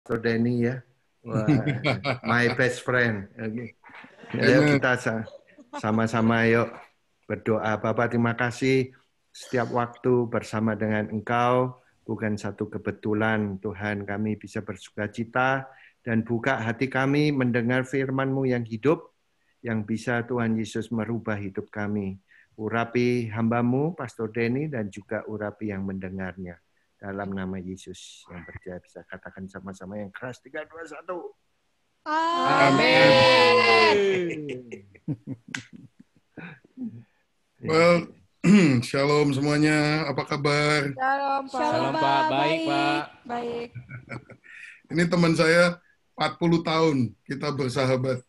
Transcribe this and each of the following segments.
Pastor Denny ya. Wah, my best friend. Okay. Ayo kita sama-sama yuk berdoa. Bapak, terima kasih setiap waktu bersama dengan Engkau. Bukan satu kebetulan Tuhan, kami bisa bersukacita dan buka hati kami mendengar firman-Mu yang hidup, yang bisa Tuhan Yesus merubah hidup kami. Urapi hamba-Mu, Pastor Denny, dan juga urapi yang mendengarnya. Dalam nama Yesus yang percaya bisa katakan sama-sama yang keras 3, 2, 1. Amin. Well, shalom semuanya. Apa kabar? Shalom, Pak. Shalom, Pak. Baik, Pak. Baik. Ini teman saya 40 tahun kita bersahabat.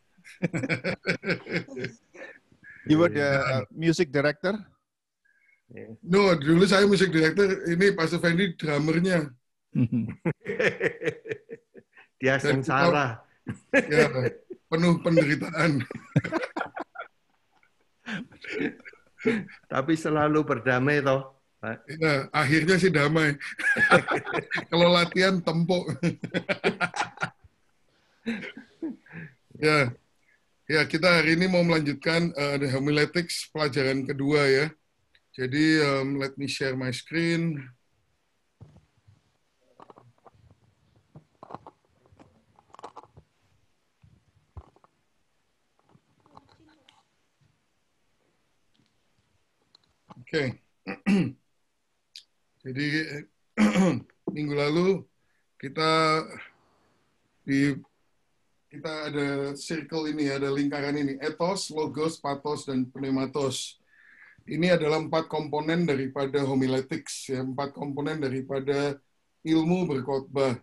You were the music director? No, dulu saya musik director, ini Pastor Fendi drummernya. Dia sengsara. Ya, penuh penderitaan. Tapi selalu berdamai toh. Ya, akhirnya sih damai. Kalau latihan tempok. Ya, kita hari ini mau melanjutkan the homiletics pelajaran kedua ya. Jadi, let me share my screen. Oke. Jadi, minggu lalu kita ada circle ini, ada lingkaran ini. Ethos, logos, pathos, dan pneumatos. Ini adalah 4 komponen daripada homiletics, ya, 4 komponen daripada ilmu berkhotbah.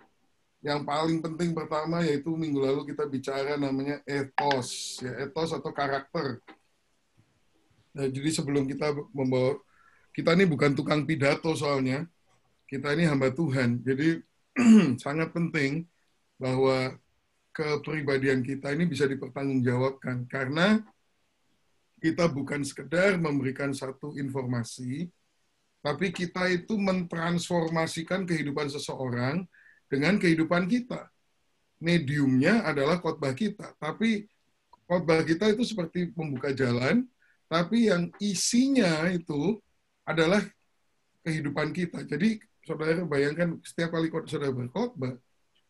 Yang paling penting pertama yaitu minggu lalu kita bicara namanya ethos, ya, ethos atau karakter. Nah, jadi sebelum kita kita ini bukan tukang pidato soalnya, kita ini hamba Tuhan. Jadi sangat penting bahwa kepribadian kita ini bisa dipertanggungjawabkan karena kita bukan sekedar memberikan satu informasi, tapi kita itu mentransformasikan kehidupan seseorang dengan kehidupan kita. Mediumnya adalah khotbah kita, tapi khotbah kita itu seperti membuka jalan, tapi yang isinya itu adalah kehidupan kita. Jadi, saudara bayangkan setiap kali saudara berkhotbah,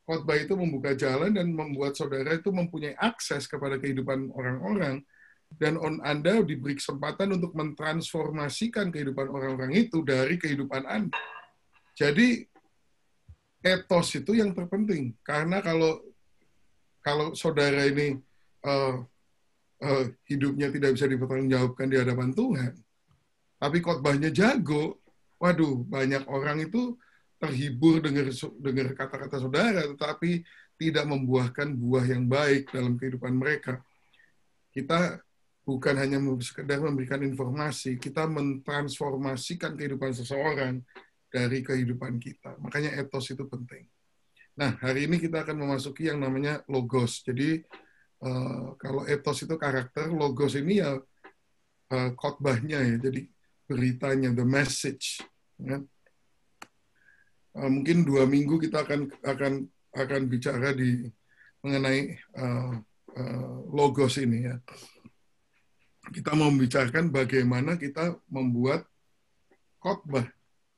khotbah itu membuka jalan dan membuat saudara itu mempunyai akses kepada kehidupan orang-orang. Dan Anda diberi kesempatan untuk mentransformasikan kehidupan orang-orang itu dari kehidupan Anda. Jadi, ethos itu yang terpenting. Karena kalau saudara ini hidupnya tidak bisa dipertanggungjawabkan di hadapan Tuhan, tapi khotbahnya jago, waduh, banyak orang itu terhibur dengar kata-kata saudara, tetapi tidak membuahkan buah yang baik dalam kehidupan mereka. Kita bukan hanya sekedar memberikan informasi, kita mentransformasikan kehidupan seseorang dari kehidupan kita. Makanya ethos itu penting. Nah, hari ini kita akan memasuki yang namanya logos. Jadi, kalau ethos itu karakter, logos ini ya khotbahnya ya, jadi beritanya, the message. Ya. Mungkin 2 minggu kita akan bicara mengenai logos ini ya. Kita mau membicarakan bagaimana kita membuat khotbah.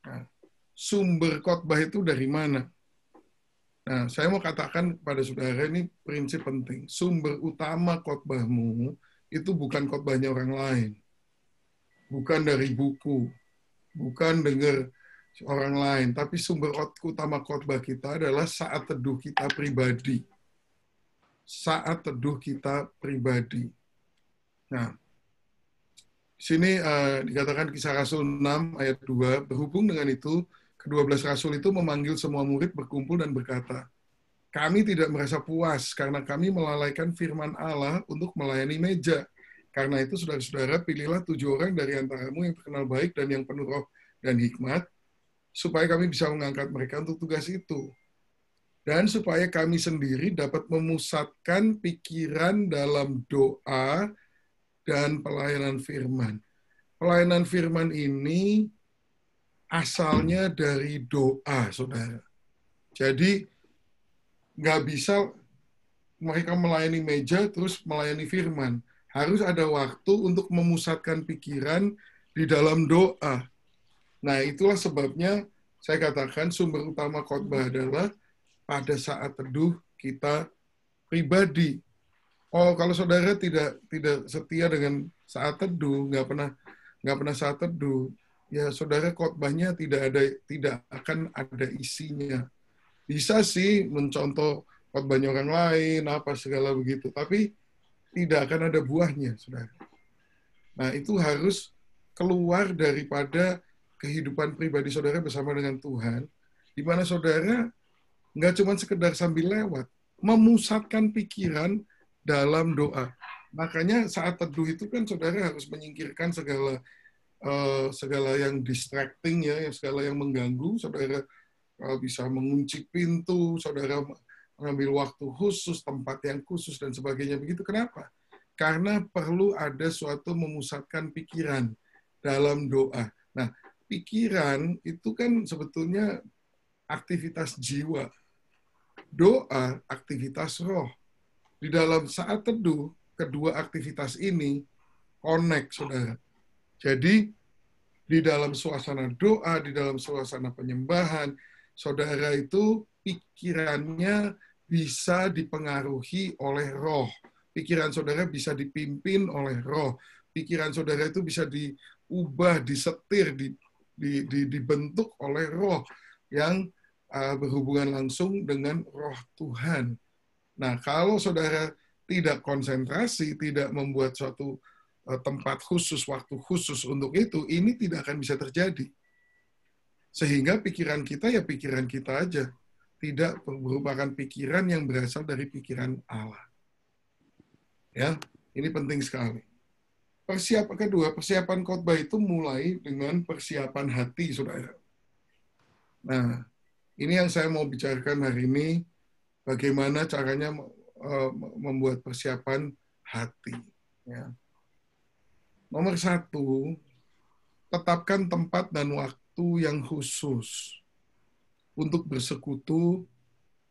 Nah, sumber khotbah itu dari mana? Nah, saya mau katakan kepada saudara ini prinsip penting. Sumber utama khotbahmu itu bukan khotbahnya orang lain. Bukan dari buku. Bukan dengar orang lain. Tapi sumber utama khotbah kita adalah saat teduh kita pribadi. Saat teduh kita pribadi. Nah, di sini dikatakan Kisah Rasul 6 ayat 2, berhubung dengan itu, ke-12 Rasul itu memanggil semua murid berkumpul dan berkata, kami tidak merasa puas karena kami melalaikan firman Allah untuk melayani meja. Karena itu, saudara-saudara, pilihlah 7 orang dari antaramu yang terkenal baik dan yang penuh roh dan hikmat, supaya kami bisa mengangkat mereka untuk tugas itu. Dan supaya kami sendiri dapat memusatkan pikiran dalam doa dan pelayanan firman. Pelayanan firman ini asalnya dari doa, saudara. Jadi, nggak bisa mereka melayani meja terus melayani firman. Harus ada waktu untuk memusatkan pikiran di dalam doa. Nah, itulah sebabnya saya katakan sumber utama khotbah adalah pada saat teduh kita pribadi. Oh, kalau saudara tidak setia dengan saat teduh, nggak pernah saat teduh, ya saudara khotbahnya tidak akan ada isinya. Bisa sih mencontoh khotbahnya orang lain, apa segala begitu, tapi tidak akan ada buahnya, saudara. Nah, itu harus keluar daripada kehidupan pribadi saudara bersama dengan Tuhan, di mana saudara nggak cuma sekedar sambil lewat, memusatkan pikiran dalam doa. Makanya saat teduh itu kan saudara harus menyingkirkan segala yang distracting ya, segala yang mengganggu. Saudara bisa mengunci pintu, saudara mengambil waktu khusus, tempat yang khusus dan sebagainya. Begitu kenapa? Karena perlu ada suatu memusatkan pikiran dalam doa. Nah, pikiran itu kan sebetulnya aktivitas jiwa. Doa aktivitas roh. Di dalam saat teduh, kedua aktivitas ini connect, saudara. Jadi, di dalam suasana doa, di dalam suasana penyembahan, saudara itu pikirannya bisa dipengaruhi oleh roh. Pikiran saudara bisa dipimpin oleh roh. Pikiran saudara itu bisa diubah, disetir, dibentuk oleh roh yang berhubungan langsung dengan roh Tuhan. Nah, kalau saudara tidak konsentrasi, tidak membuat suatu tempat khusus, waktu khusus untuk itu, ini tidak akan bisa terjadi. Sehingga pikiran kita ya pikiran kita aja. Tidak merupakan pikiran yang berasal dari pikiran Allah. Ya, ini penting sekali. Persiapan khotbah itu mulai dengan persiapan hati, saudara. Nah, ini yang saya mau bicarakan hari ini, bagaimana caranya membuat persiapan hati. Ya. Nomor 1, tetapkan tempat dan waktu yang khusus untuk bersekutu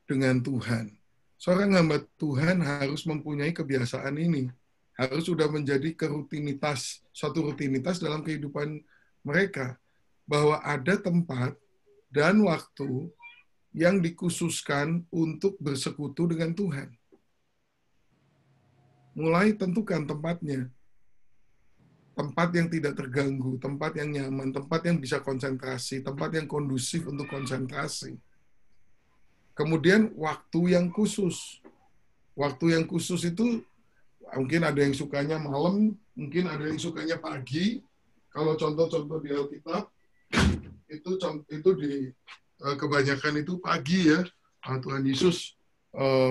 dengan Tuhan. Seorang hamba Tuhan harus mempunyai kebiasaan ini. Harus sudah menjadi suatu rutinitas dalam kehidupan mereka. Bahwa ada tempat dan waktu yang dikhususkan untuk bersekutu dengan Tuhan. Mulai tentukan tempatnya. Tempat yang tidak terganggu, tempat yang nyaman, tempat yang bisa konsentrasi, tempat yang kondusif untuk konsentrasi. Kemudian waktu yang khusus. Waktu yang khusus itu mungkin ada yang sukanya malam, mungkin ada yang sukanya pagi. Kalau contoh-contoh di Alkitab, itu di kebanyakan itu pagi ya. Tuhan Yesus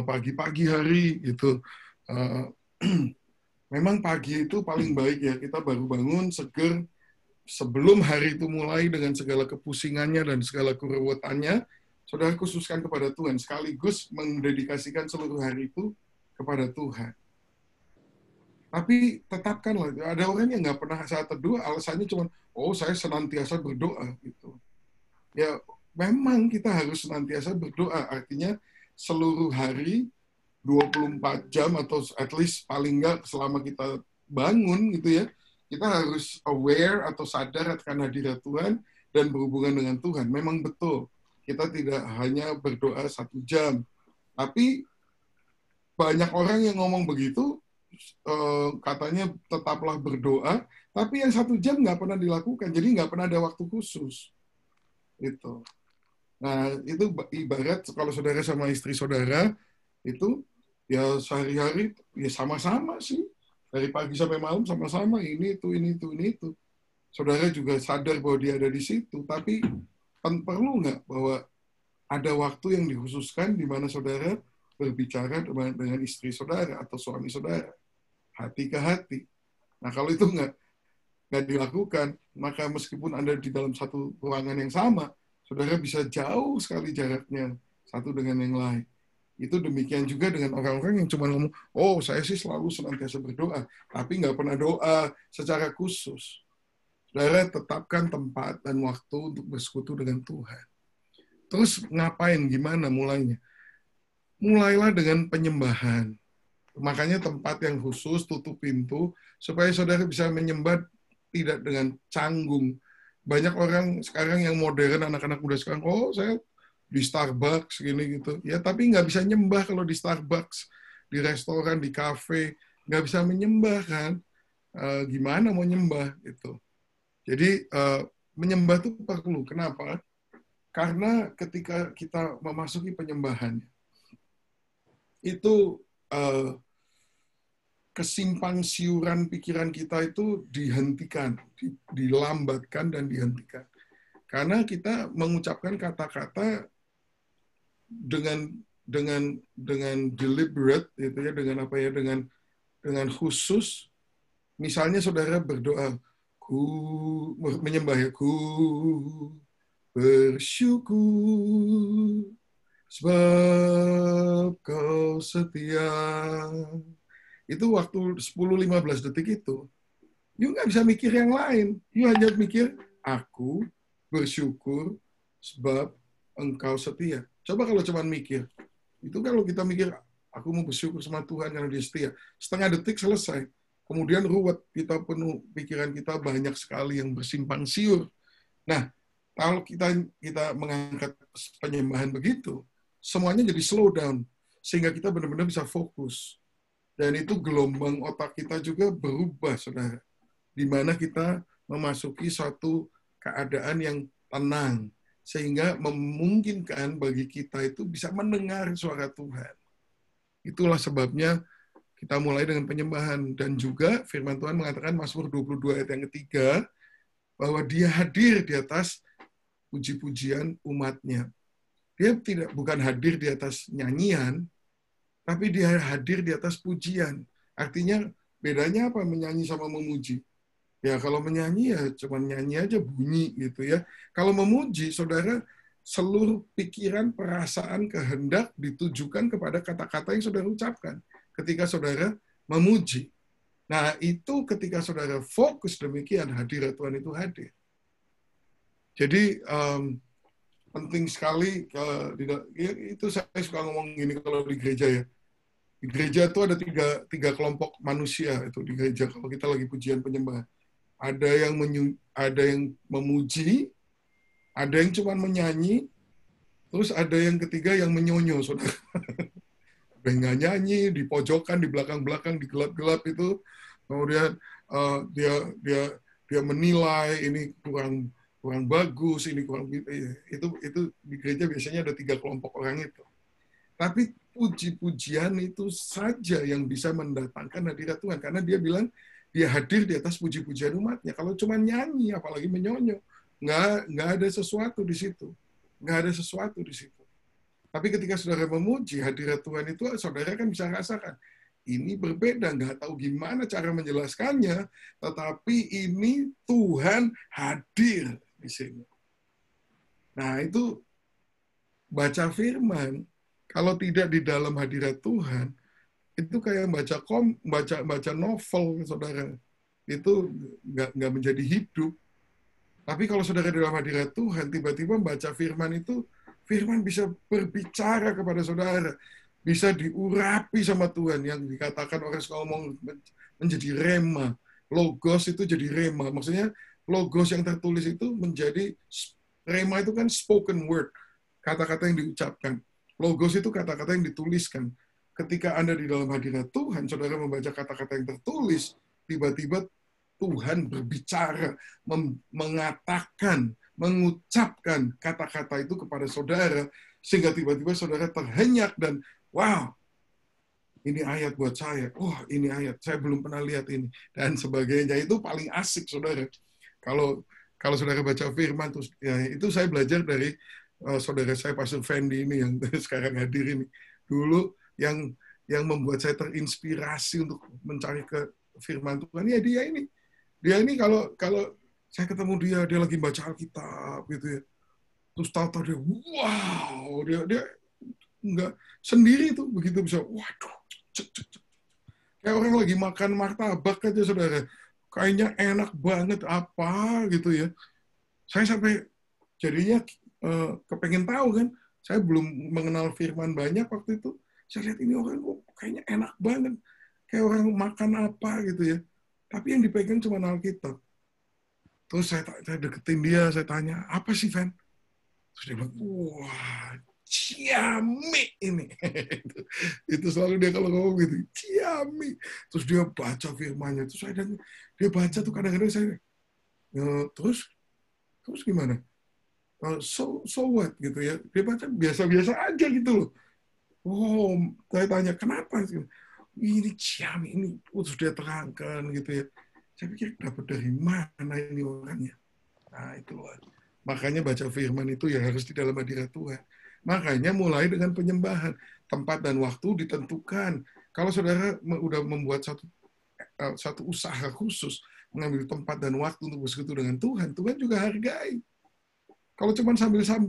pagi-pagi hari gitu. Memang pagi itu paling baik ya, kita baru bangun, seger, sebelum hari itu mulai dengan segala kepusingannya dan segala kerewetannya, saudara khususkan kepada Tuhan, sekaligus mendedikasikan seluruh hari itu kepada Tuhan. Tapi tetapkanlah, ada orang yang nggak pernah saat teduh, alasannya cuma, oh saya senantiasa berdoa. Gitu. Ya memang kita harus senantiasa berdoa, artinya seluruh hari, 24 jam atau at least paling nggak selama kita bangun gitu ya, kita harus aware atau sadar akan hadirat Tuhan dan berhubungan dengan Tuhan. Memang betul, kita tidak hanya berdoa 1 jam. Tapi banyak orang yang ngomong begitu, katanya tetaplah berdoa, tapi yang 1 jam nggak pernah dilakukan, jadi nggak pernah ada waktu khusus. Itu. Nah, itu ibarat kalau saudara sama istri saudara, itu ya sehari-hari ya sama-sama sih, dari pagi sampai malam sama-sama, ini itu. Saudara juga sadar bahwa dia ada di situ, tapi perlu nggak bahwa ada waktu yang dikhususkan di mana saudara berbicara dengan istri saudara atau suami saudara, hati ke hati. Nah kalau itu nggak dilakukan, maka meskipun Anda di dalam satu ruangan yang sama, saudara bisa jauh sekali jaraknya satu dengan yang lain. Itu demikian juga dengan orang-orang yang cuma ngomong, oh saya sih selalu senantiasa berdoa, tapi nggak pernah doa secara khusus. Saudara tetapkan tempat dan waktu untuk bersekutu dengan Tuhan. Terus ngapain, gimana mulainya? mulailah dengan penyembahan. Makanya tempat yang khusus, tutup pintu, supaya saudara bisa menyembah tidak dengan canggung. Banyak orang sekarang yang modern, anak-anak muda sekarang, oh saya di Starbucks, gini gitu. Ya, tapi nggak bisa nyembah kalau di Starbucks, di restoran, di kafe, nggak bisa menyembah kan. Gimana mau nyembah gitu. Jadi menyembah itu perlu. Kenapa? Karena ketika kita memasuki penyembahan, itu kesimpang siuran pikiran kita itu dihentikan, dilambatkan dan dihentikan. Karena kita mengucapkan kata-kata dengan deliberate, gitu ya, dengan apa ya, dengan khusus. Misalnya saudara berdoa, menyembah ya, ku bersyukur sebab kau setia. Itu waktu 10-15 detik itu, you nggak bisa mikir yang lain. You hanya mikir, aku bersyukur sebab engkau setia. Coba kalau cuma mikir. Itu kalau kita mikir, aku mau bersyukur sama Tuhan karena dia setia. Setengah detik selesai. Kemudian ruwet, kita penuh, pikiran kita banyak sekali yang bersimpang siur. Nah, kalau kita mengangkat penyembahan begitu, semuanya jadi slow down. Sehingga kita benar-benar bisa fokus. Dan itu gelombang otak kita juga berubah, saudara. Di mana kita memasuki suatu keadaan yang tenang. Sehingga memungkinkan bagi kita itu bisa mendengar suara Tuhan. Itulah sebabnya kita mulai dengan penyembahan. Dan juga firman Tuhan mengatakan Mazmur 22 ayat yang ketiga, bahwa dia hadir di atas puji-pujian umatnya. Dia bukan hadir di atas nyanyian, tapi dia hadir di atas pujian. Artinya bedanya apa menyanyi sama memuji? Ya kalau menyanyi ya cuma nyanyi aja bunyi gitu ya. Kalau memuji, saudara, seluruh pikiran, perasaan, kehendak ditujukan kepada kata-kata yang saudara ucapkan ketika saudara memuji. Nah itu ketika saudara fokus demikian, hadirat Tuhan itu hadir. Jadi penting sekali, itu saya suka ngomong gini kalau di gereja ya. Di gereja itu ada tiga kelompok manusia itu di gereja kalau kita lagi pujian penyembahan. Ada yang memuji, ada yang cuma menyanyi, terus ada yang ketiga yang menyonyo, saudara. Ada yang nggak nyanyi, di pojokan, di belakang-belakang, di gelap-gelap itu, kemudian dia menilai ini kurang bagus, ini kurang itu di gereja biasanya ada 3 kelompok orang itu. Tapi puji-pujian itu saja yang bisa mendatangkan hadirat Tuhan. Karena dia bilang, dia hadir di atas puji-pujian umatnya. Kalau cuma nyanyi, apalagi menyonyo, nggak ada sesuatu di situ. Nggak ada sesuatu di situ. Tapi ketika saudara memuji, hadirat Tuhan itu saudara kan bisa rasakan. Ini berbeda, nggak tahu gimana cara menjelaskannya, tetapi ini Tuhan hadir di sini. Nah, itu baca firman, kalau tidak di dalam hadirat Tuhan, itu kayak baca novel, saudara. Itu nggak menjadi hidup. Tapi kalau saudara di dalam hadirat Tuhan, tiba-tiba baca firman itu, firman bisa berbicara kepada saudara. Bisa diurapi sama Tuhan. Yang dikatakan orang suka ngomong menjadi rema. Logos itu jadi rema. Maksudnya logos yang tertulis itu menjadi, rema itu kan spoken word. Kata-kata yang diucapkan. Logos itu kata-kata yang dituliskan. Ketika Anda di dalam hadirat Tuhan, saudara membaca kata-kata yang tertulis, tiba-tiba Tuhan berbicara, mengatakan, mengucapkan kata-kata itu kepada saudara, sehingga tiba-tiba saudara terhenyak dan, wow, ini ayat buat saya. Oh, ini ayat, saya belum pernah lihat ini. Dan sebagainya. Itu paling asik, saudara. Kalau saudara baca firman, ya, itu saya belajar dari saudara saya, Pastor Fendi ini, yang sekarang hadir ini. Dulu, yang membuat saya terinspirasi untuk mencari ke firman Tuhan, ya dia ini. Dia ini kalau saya ketemu dia lagi baca Alkitab gitu ya. Terus tahu-tahu dia, wow, dia nggak sendiri tuh begitu bisa, waduh, kayak orang lagi makan martabak aja, saudara. Kayaknya enak banget apa gitu ya. Saya sampai jadinya kepengen tahu kan. Saya belum mengenal firman banyak waktu itu. Saya lihat ini orang kok kayaknya enak banget. Kayak orang makan apa gitu ya. Tapi yang dipegang cuma Alkitab. Terus saya deketin dia, saya tanya, apa sih, Van? Terus dia bilang, wah, ciamik ini. Itu selalu dia kalau ngomong gitu, ciamik. Terus dia baca firman-nya. Terus dia baca tuh kadang-kadang saya, terus gimana? So what gitu ya. Dia baca biasa-biasa aja gitu loh. Oh, saya tanya, kenapa? Ini ciamik ini. Terus dia terangkan gitu ya. Saya pikir dapat dari mana ini orangnya. Nah, itulah. Makanya baca firman itu ya harus di dalam hadirat Tuhan. Makanya mulai dengan penyembahan. Tempat dan waktu ditentukan. Kalau saudara udah membuat satu usaha khusus, mengambil tempat dan waktu untuk bersekutu dengan Tuhan, Tuhan juga hargai. Kalau cuma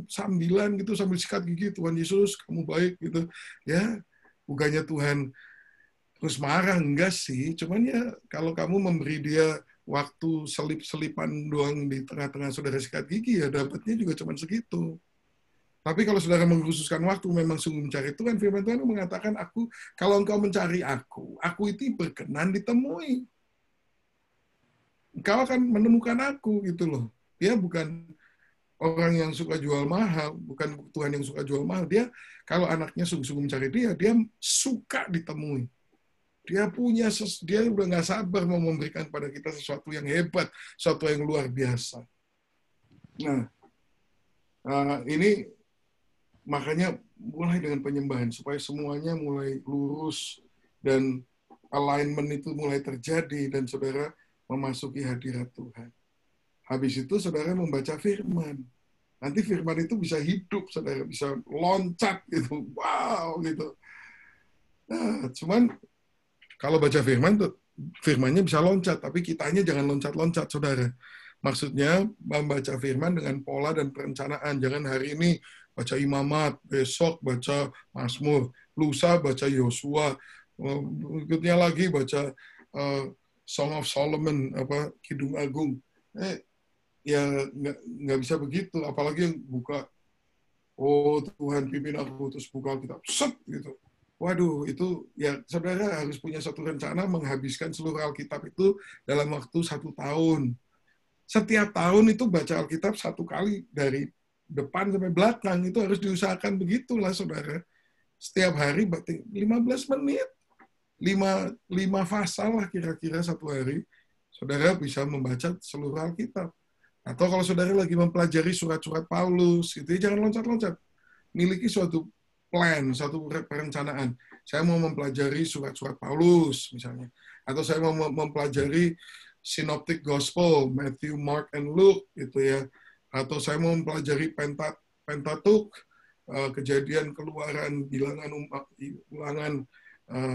sambilan gitu, sambil sikat gigi, Tuhan Yesus, kamu baik gitu. Ya, bukannya Tuhan terus marah, enggak sih. Cuman ya kalau kamu memberi dia waktu selip-selipan doang di tengah-tengah saudara sikat gigi, ya dapatnya juga cuma segitu. Tapi kalau saudara mengkhususkan waktu, memang sungguh mencari Tuhan, firman Tuhan mengatakan, kalau engkau mencari aku itu berkenan ditemui. Engkau akan menemukan aku, gitu loh. Dia bukan orang yang suka jual mahal, bukan Tuhan yang suka jual mahal. Dia, kalau anaknya sungguh-sungguh mencari dia suka ditemui. Dia udah nggak sabar mau memberikan pada kita sesuatu yang hebat, sesuatu yang luar biasa. Nah, ini makanya mulai dengan penyembahan supaya semuanya mulai lurus dan alignment itu mulai terjadi dan saudara memasuki hadirat Tuhan. Habis itu saudara membaca firman. Nanti firman itu bisa hidup, saudara bisa loncat gitu, wow gitu. Nah, cuman kalau baca firman, firmannya bisa loncat, tapi kitanya jangan loncat-loncat, saudara. Maksudnya, membaca firman dengan pola dan perencanaan. Jangan hari ini baca Imamat, besok baca Mazmur, lusa baca Yosua, berikutnya lagi baca Song of Solomon, Kidung Agung. Ya nggak bisa begitu. Apalagi yang buka, oh Tuhan pimpin aku, terus buka Alkitab, set gitu. Waduh, itu ya saudara harus punya satu rencana menghabiskan seluruh Alkitab itu dalam waktu 1 tahun. Setiap tahun itu baca Alkitab 1 kali dari depan sampai belakang. Itu harus diusahakan begitulah, saudara. Setiap hari 15 menit. 5 pasal lah kira-kira 1 hari. Saudara bisa membaca seluruh Alkitab. Atau kalau saudara lagi mempelajari surat-surat Paulus, gitu, jangan loncat-loncat. Miliki suatu plan, satu perencanaan. Saya mau mempelajari surat-surat Paulus, misalnya. Atau saya mau mempelajari Synoptic Gospel, Matthew, Mark, and Luke, gitu ya. Atau saya mau mempelajari Pentateuch, Kejadian, Keluaran, Bilangan, Ulangan,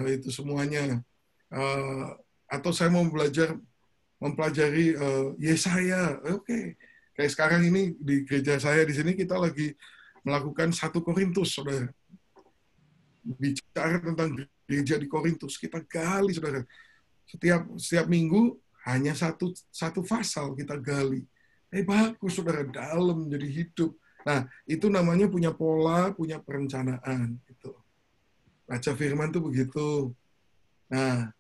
itu semuanya. Atau saya mau mempelajari Yesaya. Oke. Kayak sekarang ini di gereja saya di sini kita lagi melakukan 1 Korintus, saudara. Bicara tentang gereja di Korintus, kita gali, saudara. Setiap minggu hanya satu pasal kita gali. Bagus, saudara, dalam jadi hidup. Nah, itu namanya punya pola, punya perencanaan. Gitu. Baca firman tuh begitu. Nah,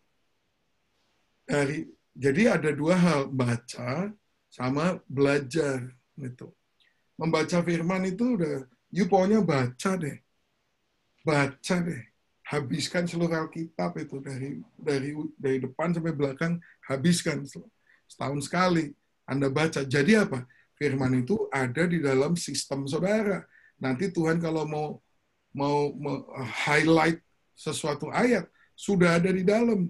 jadi ada 2 hal, baca sama belajar. Gitu. Membaca firman itu udah, pokoknya baca deh. Baca deh. Habiskan seluruh Alkitab itu dari depan sampai belakang, habiskan setahun sekali Anda baca. Jadi apa? Firman itu ada di dalam sistem saudara. Nanti Tuhan kalau mau highlight sesuatu ayat sudah ada di dalam,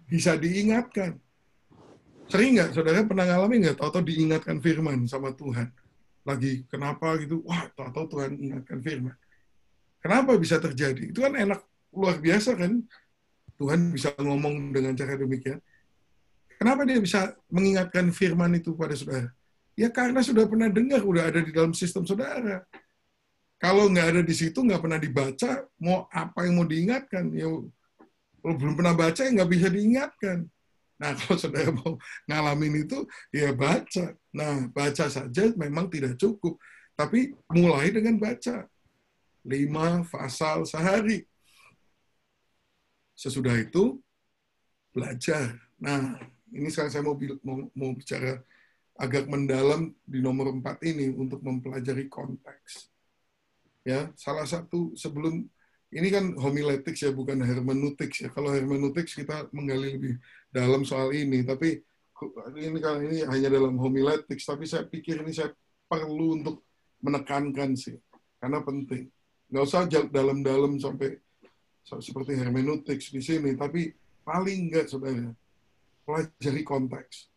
bisa diingatkan. Sering nggak saudara pernah ngalamin nggak? Tahu-tahu diingatkan firman sama Tuhan. Lagi kenapa gitu? Wah, tahu-tahu Tuhan ingatkan firman. Kenapa bisa terjadi? Itu kan enak, luar biasa kan? Tuhan bisa ngomong dengan cara demikian. Kenapa dia bisa mengingatkan firman itu pada saudara? Ya karena sudah pernah dengar, udah ada di dalam sistem saudara. Kalau nggak ada di situ, nggak pernah dibaca, mau apa yang mau diingatkan? Ya, kalau belum pernah baca, ya nggak bisa diingatkan. Nah, kalau saudara mau ngalamin itu, ya baca. Nah, baca saja memang tidak cukup. Tapi mulai dengan baca. 5 pasal sehari. Sesudah itu, belajar. Nah, ini sekarang saya mau bicara agak mendalam di nomor 4 ini untuk mempelajari konteks. Ya, salah satu sebelum ini kan homiletics ya, bukan hermeneutics ya. Kalau hermeneutics kita menggali lebih dalam soal ini, tapi ini hanya dalam homiletics, tapi saya pikir ini saya perlu untuk menekankan sih, karena penting. Nggak usah dalam-dalam sampai seperti hermeneutics di sini, tapi paling nggak, saudara, pelajari konteks.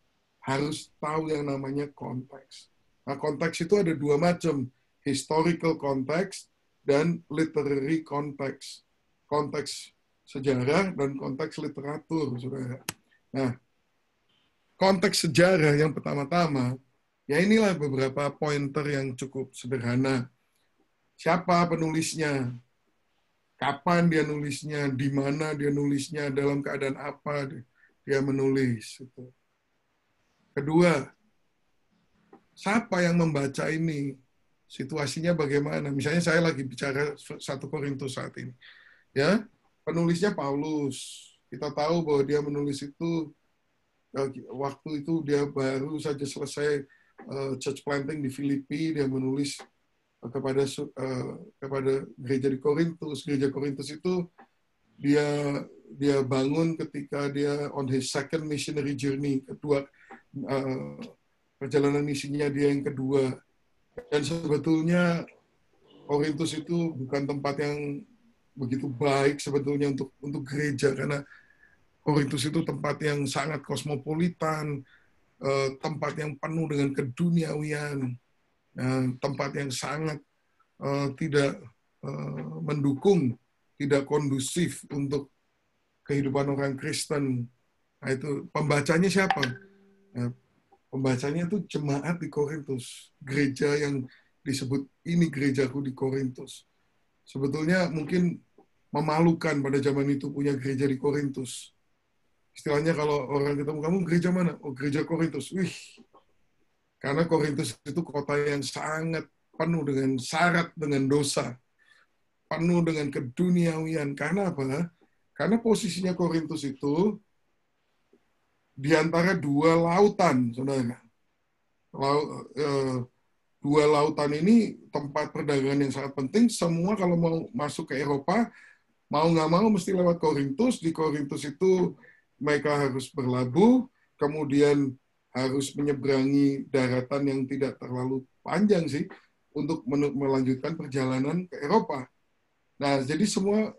Harus tahu yang namanya konteks. Nah, konteks itu ada 2 macam, historical context dan literary context. Konteks sejarah dan konteks literatur, saudara. Nah, konteks sejarah yang pertama-tama, ya inilah beberapa pointer yang cukup sederhana. Siapa penulisnya? Kapan dia nulisnya? Di mana dia nulisnya? Dalam keadaan apa dia menulis? Kedua, siapa yang membaca ini? Situasinya bagaimana? Misalnya saya lagi bicara 1 Korintus saat ini. Ya, penulisnya Paulus. Kita tahu bahwa dia menulis itu waktu itu dia baru saja selesai church planting di Filipi, dia menulis kepada gereja di Korintus. Gereja Korintus itu dia bangun ketika dia on his second missionary journey, kedua perjalanan misinya dia yang kedua. Dan sebetulnya Korintus itu bukan tempat yang begitu baik sebetulnya untuk gereja, karena Korintus itu tempat yang sangat kosmopolitan, tempat yang penuh dengan keduniawian, tempat yang sangat tidak mendukung, tidak kondusif untuk kehidupan orang Kristen. Nah, itu pembacanya siapa? Pembacanya itu jemaat di Korintus, gereja yang disebut ini gerejaku di Korintus. Sebetulnya mungkin memalukan pada zaman itu punya gereja di Korintus. Istilahnya kalau orang ketemu, kamu gereja mana? Oh, gereja Korintus. Wih, karena Korintus itu kota yang sangat penuh dengan syarat dengan dosa, penuh dengan keduniawian. Karena apa? Karena posisinya Korintus itu di antara 2 lautan, saudara. 2 lautan ini tempat perdagangan yang sangat penting. Semua kalau mau masuk ke Eropa, mau nggak mau mesti lewat Korintus. Di Korintus itu mereka harus berlabuh, kemudian harus menyeberangi daratan yang tidak terlalu panjang sih, untuk melanjutkan perjalanan ke Eropa. Nah, jadi semua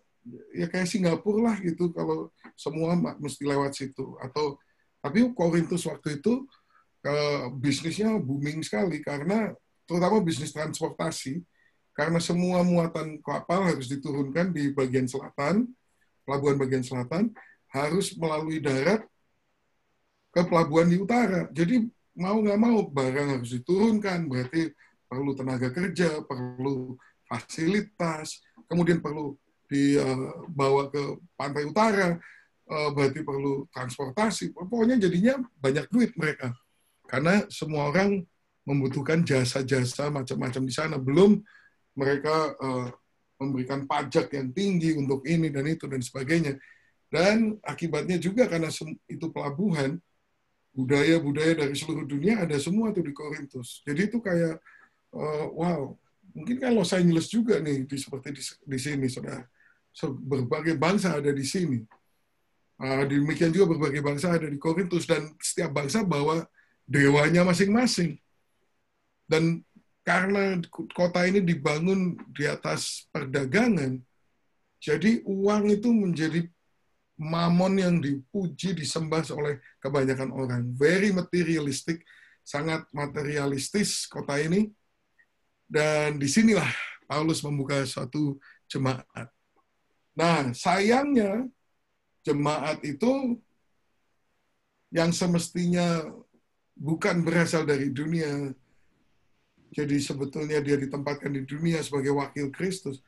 ya kayak Singapura lah gitu, kalau semua mesti lewat situ. Tapi Korintus waktu itu bisnisnya booming sekali, karena terutama bisnis transportasi, karena semua muatan kapal harus diturunkan di bagian selatan, pelabuhan bagian selatan, harus melalui darat ke pelabuhan di utara. Jadi mau nggak mau barang harus diturunkan, berarti perlu tenaga kerja, perlu fasilitas, kemudian perlu dibawa ke pantai utara, berarti perlu transportasi. Pokoknya jadinya banyak duit mereka. Karena semua orang membutuhkan jasa-jasa macam-macam di sana. Belum mereka memberikan pajak yang tinggi untuk ini dan itu dan sebagainya. Dan akibatnya juga karena itu pelabuhan, budaya-budaya dari seluruh dunia ada semua tuh di Korintus. Jadi itu kayak, wow, mungkin kan Los Angeles juga nih, seperti di sini, saudara. So, berbagai bangsa ada di sini. Demikian juga berbagai bangsa ada di Korintus, dan setiap bangsa bawa dewanya masing-masing. Dan karena kota ini dibangun di atas perdagangan, jadi uang itu menjadi mamon yang dipuji, disembah oleh kebanyakan orang. Very materialistic, sangat materialistis kota ini. Dan disinilah Paulus membuka suatu jemaat. Nah, sayangnya jemaat itu yang semestinya bukan berasal dari dunia, jadi sebetulnya dia ditempatkan di dunia sebagai wakil Kristus,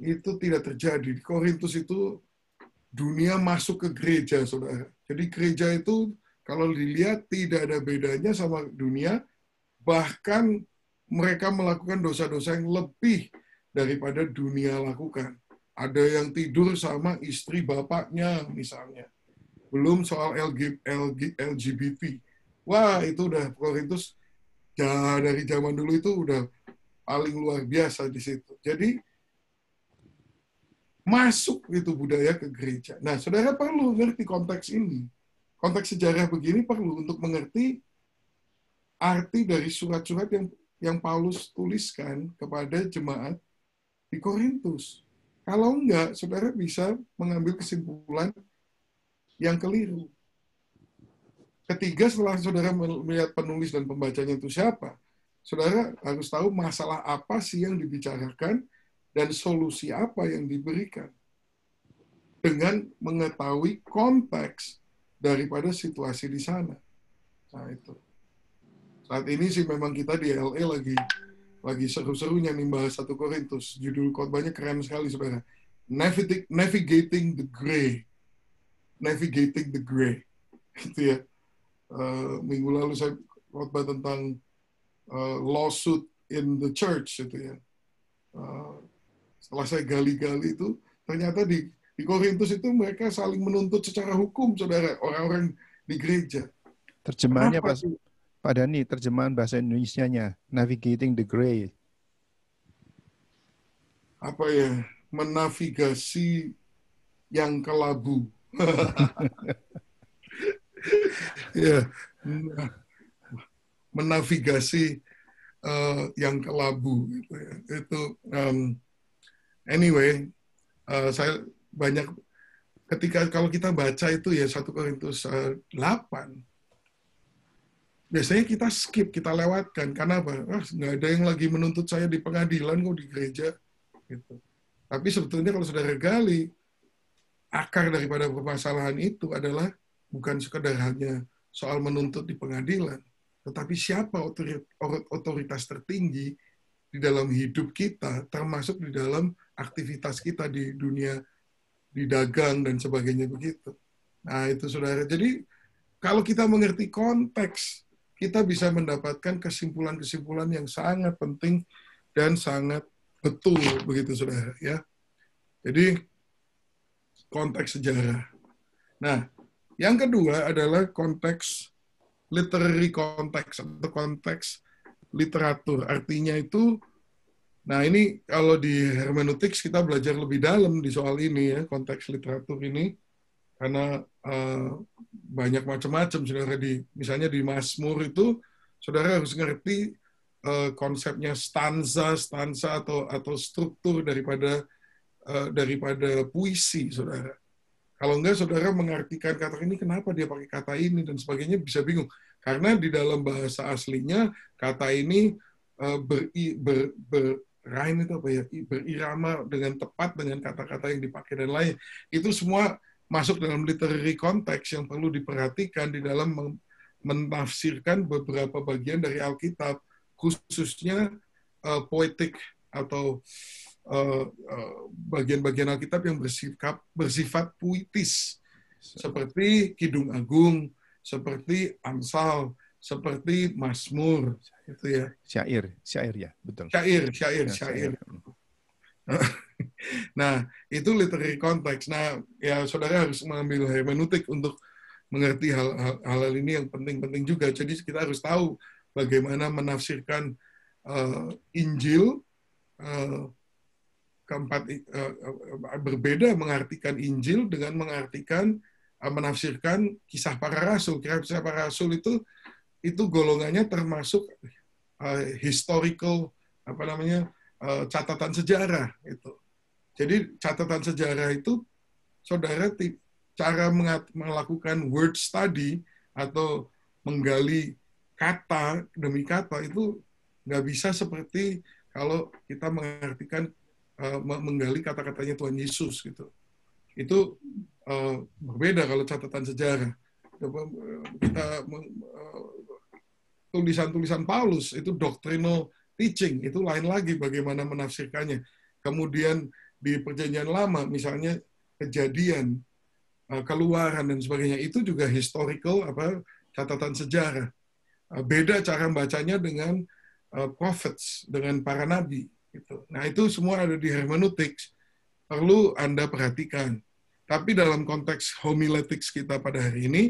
itu tidak terjadi. Di Korintus itu dunia masuk ke gereja, saudara. Jadi gereja itu kalau dilihat tidak ada bedanya sama dunia, bahkan mereka melakukan dosa-dosa yang lebih daripada dunia lakukan. Ada yang tidur sama istri bapaknya misalnya. Belum soal LGBT. Wah, itu udah Korintus dari zaman dulu itu udah paling luar biasa di situ. Jadi masuk itu budaya ke gereja. Nah, saudara perlu ngerti konteks ini. Konteks sejarah begini perlu untuk mengerti arti dari surat-surat yang Paulus tuliskan kepada jemaat di Korintus. Kalau enggak, saudara bisa mengambil kesimpulan yang keliru. Ketiga, setelah saudara melihat penulis dan pembacanya itu siapa, saudara harus tahu masalah apa sih yang dibicarakan dan solusi apa yang diberikan. Dengan mengetahui konteks daripada situasi di sana. Nah, itu. Saat ini sih memang kita di LA lagi seru-serunya nih bahas 1 Korintus. Judul khotbahnya keren sekali, saudara. Navigating the Gray. Navigating the Gray. Gitu ya. Minggu lalu saya khotbah tentang lawsuit in the church. Gitu ya. Setelah saya gali-gali itu, ternyata di Korintus itu mereka saling menuntut secara hukum, saudara. Orang-orang di gereja. Terjemahannya Pak Dhani, terjemahan bahasa Indonesianya, Navigating the Gray. Apa ya? Menavigasi yang kelabu. Ya, menavigasi yang kelabu. Gitu ya. Itu, anyway, saya banyak, kalau kita baca itu ya 1 Korintus 8, biasanya kita skip, kita lewatkan. Karena apa? Nggak ada yang lagi menuntut saya di pengadilan kok di gereja. Gitu. Tapi sebetulnya kalau saudara gali, akar daripada permasalahan itu adalah bukan sekedar hanya soal menuntut di pengadilan, tetapi siapa otoritas tertinggi di dalam hidup kita, termasuk di dalam aktivitas kita di dunia, di dagang, dan sebagainya begitu. Nah, itu saudara. Jadi, kalau kita mengerti konteks, kita bisa mendapatkan kesimpulan-kesimpulan yang sangat penting dan sangat betul, begitu saudara. Ya. Jadi, konteks sejarah. Nah, yang kedua adalah konteks literary konteks atau konteks literatur. Artinya itu, nah ini kalau di hermeneutics kita belajar lebih dalam di soal ini ya, konteks literatur ini. Karena banyak macam-macam, saudara. Misalnya di Mazmur itu, saudara harus ngerti konsepnya stanza atau struktur daripada puisi, saudara. Kalau enggak, saudara mengartikan kata ini, kenapa dia pakai kata ini, dan sebagainya, bisa bingung. Karena di dalam bahasa aslinya, kata ini rhyme itu apa ya? Berirama dengan tepat dengan kata-kata yang dipakai dan lain. Itu semua masuk dalam literary konteks yang perlu diperhatikan di dalam menafsirkan beberapa bagian dari Alkitab, khususnya poetik atau bagian-bagian Alkitab yang bersifat puitis, seperti Kidung Agung, seperti Amsal, seperti Mazmur, itu ya. Syair ya, betul. Syair. Nah, itu literary konteks. Nah, ya saudara harus mengambil hermeneutik untuk mengerti hal ini yang penting-penting juga. Jadi kita harus tahu bagaimana menafsirkan Injil. Berbeda mengartikan Injil dengan menafsirkan Kisah Para Rasul. Kisah Para Rasul itu golongannya termasuk historical catatan sejarah itu. Jadi catatan sejarah itu, saudara, cara melakukan word study atau menggali kata demi kata itu nggak bisa seperti kalau kita menggali kata-katanya Tuhan Yesus gitu. Itu berbeda kalau catatan sejarah. Tulisan-tulisan Paulus itu doctrinal teaching, itu lain lagi bagaimana menafsirkannya. Kemudian di Perjanjian Lama, misalnya Kejadian, Keluaran, dan sebagainya, itu juga historical, catatan sejarah. Beda cara bacanya dengan prophets, dengan para nabi. Gitu. Nah, itu semua ada di hermeneutics. Perlu Anda perhatikan. Tapi dalam konteks homiletics kita pada hari ini,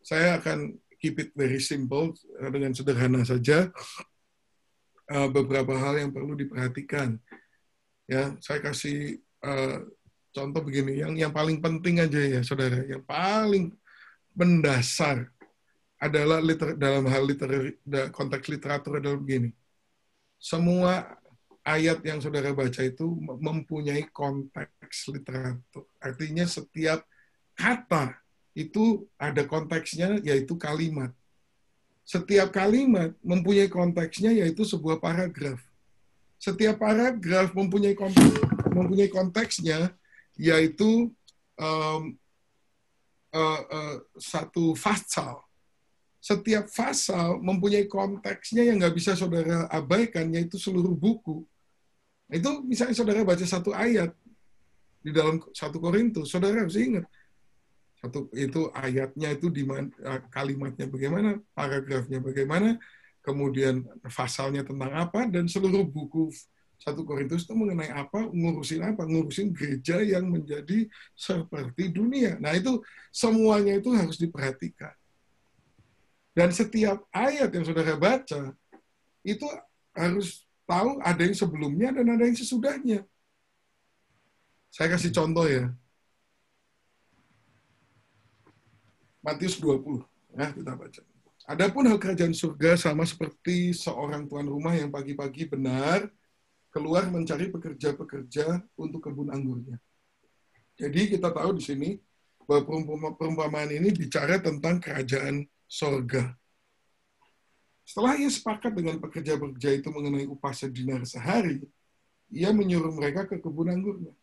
saya akan keep it very simple, dengan sederhana saja. Beberapa hal yang perlu diperhatikan. Ya, saya kasih contoh begini, yang paling penting aja ya, saudara, yang paling mendasar adalah dalam hal konteks literatur adalah begini. Semua ayat yang saudara baca itu mempunyai konteks literatur. Artinya setiap kata itu ada konteksnya, yaitu kalimat. Setiap kalimat mempunyai konteksnya, yaitu sebuah paragraf. Setiap paragraf mempunyai konteksnya, yaitu satu pasal. Setiap pasal mempunyai konteksnya yang nggak bisa saudara abaikan, yaitu seluruh buku. Itu misalnya saudara baca satu ayat di dalam 1 Korintus, saudara harus ingat. Itu ayatnya itu di mana, kalimatnya bagaimana, paragrafnya bagaimana, kemudian pasalnya tentang apa, dan seluruh buku 1 Korintus itu mengenai apa, ngurusin gereja yang menjadi seperti dunia. Nah, itu semuanya itu harus diperhatikan. Dan setiap ayat yang saudara baca, itu harus tahu ada yang sebelumnya dan ada yang sesudahnya. Saya kasih contoh ya. Matius 20. Nah, kita baca. Adapun hal kerajaan surga sama seperti seorang tuan rumah yang pagi-pagi benar keluar mencari pekerja-pekerja untuk kebun anggurnya. Jadi kita tahu di sini bahwa perumpamaan ini bicara tentang kerajaan sorga. Setelah ia sepakat dengan pekerja-pekerja itu mengenai upah sedinar sehari, ia menyuruh mereka ke kebun anggurnya.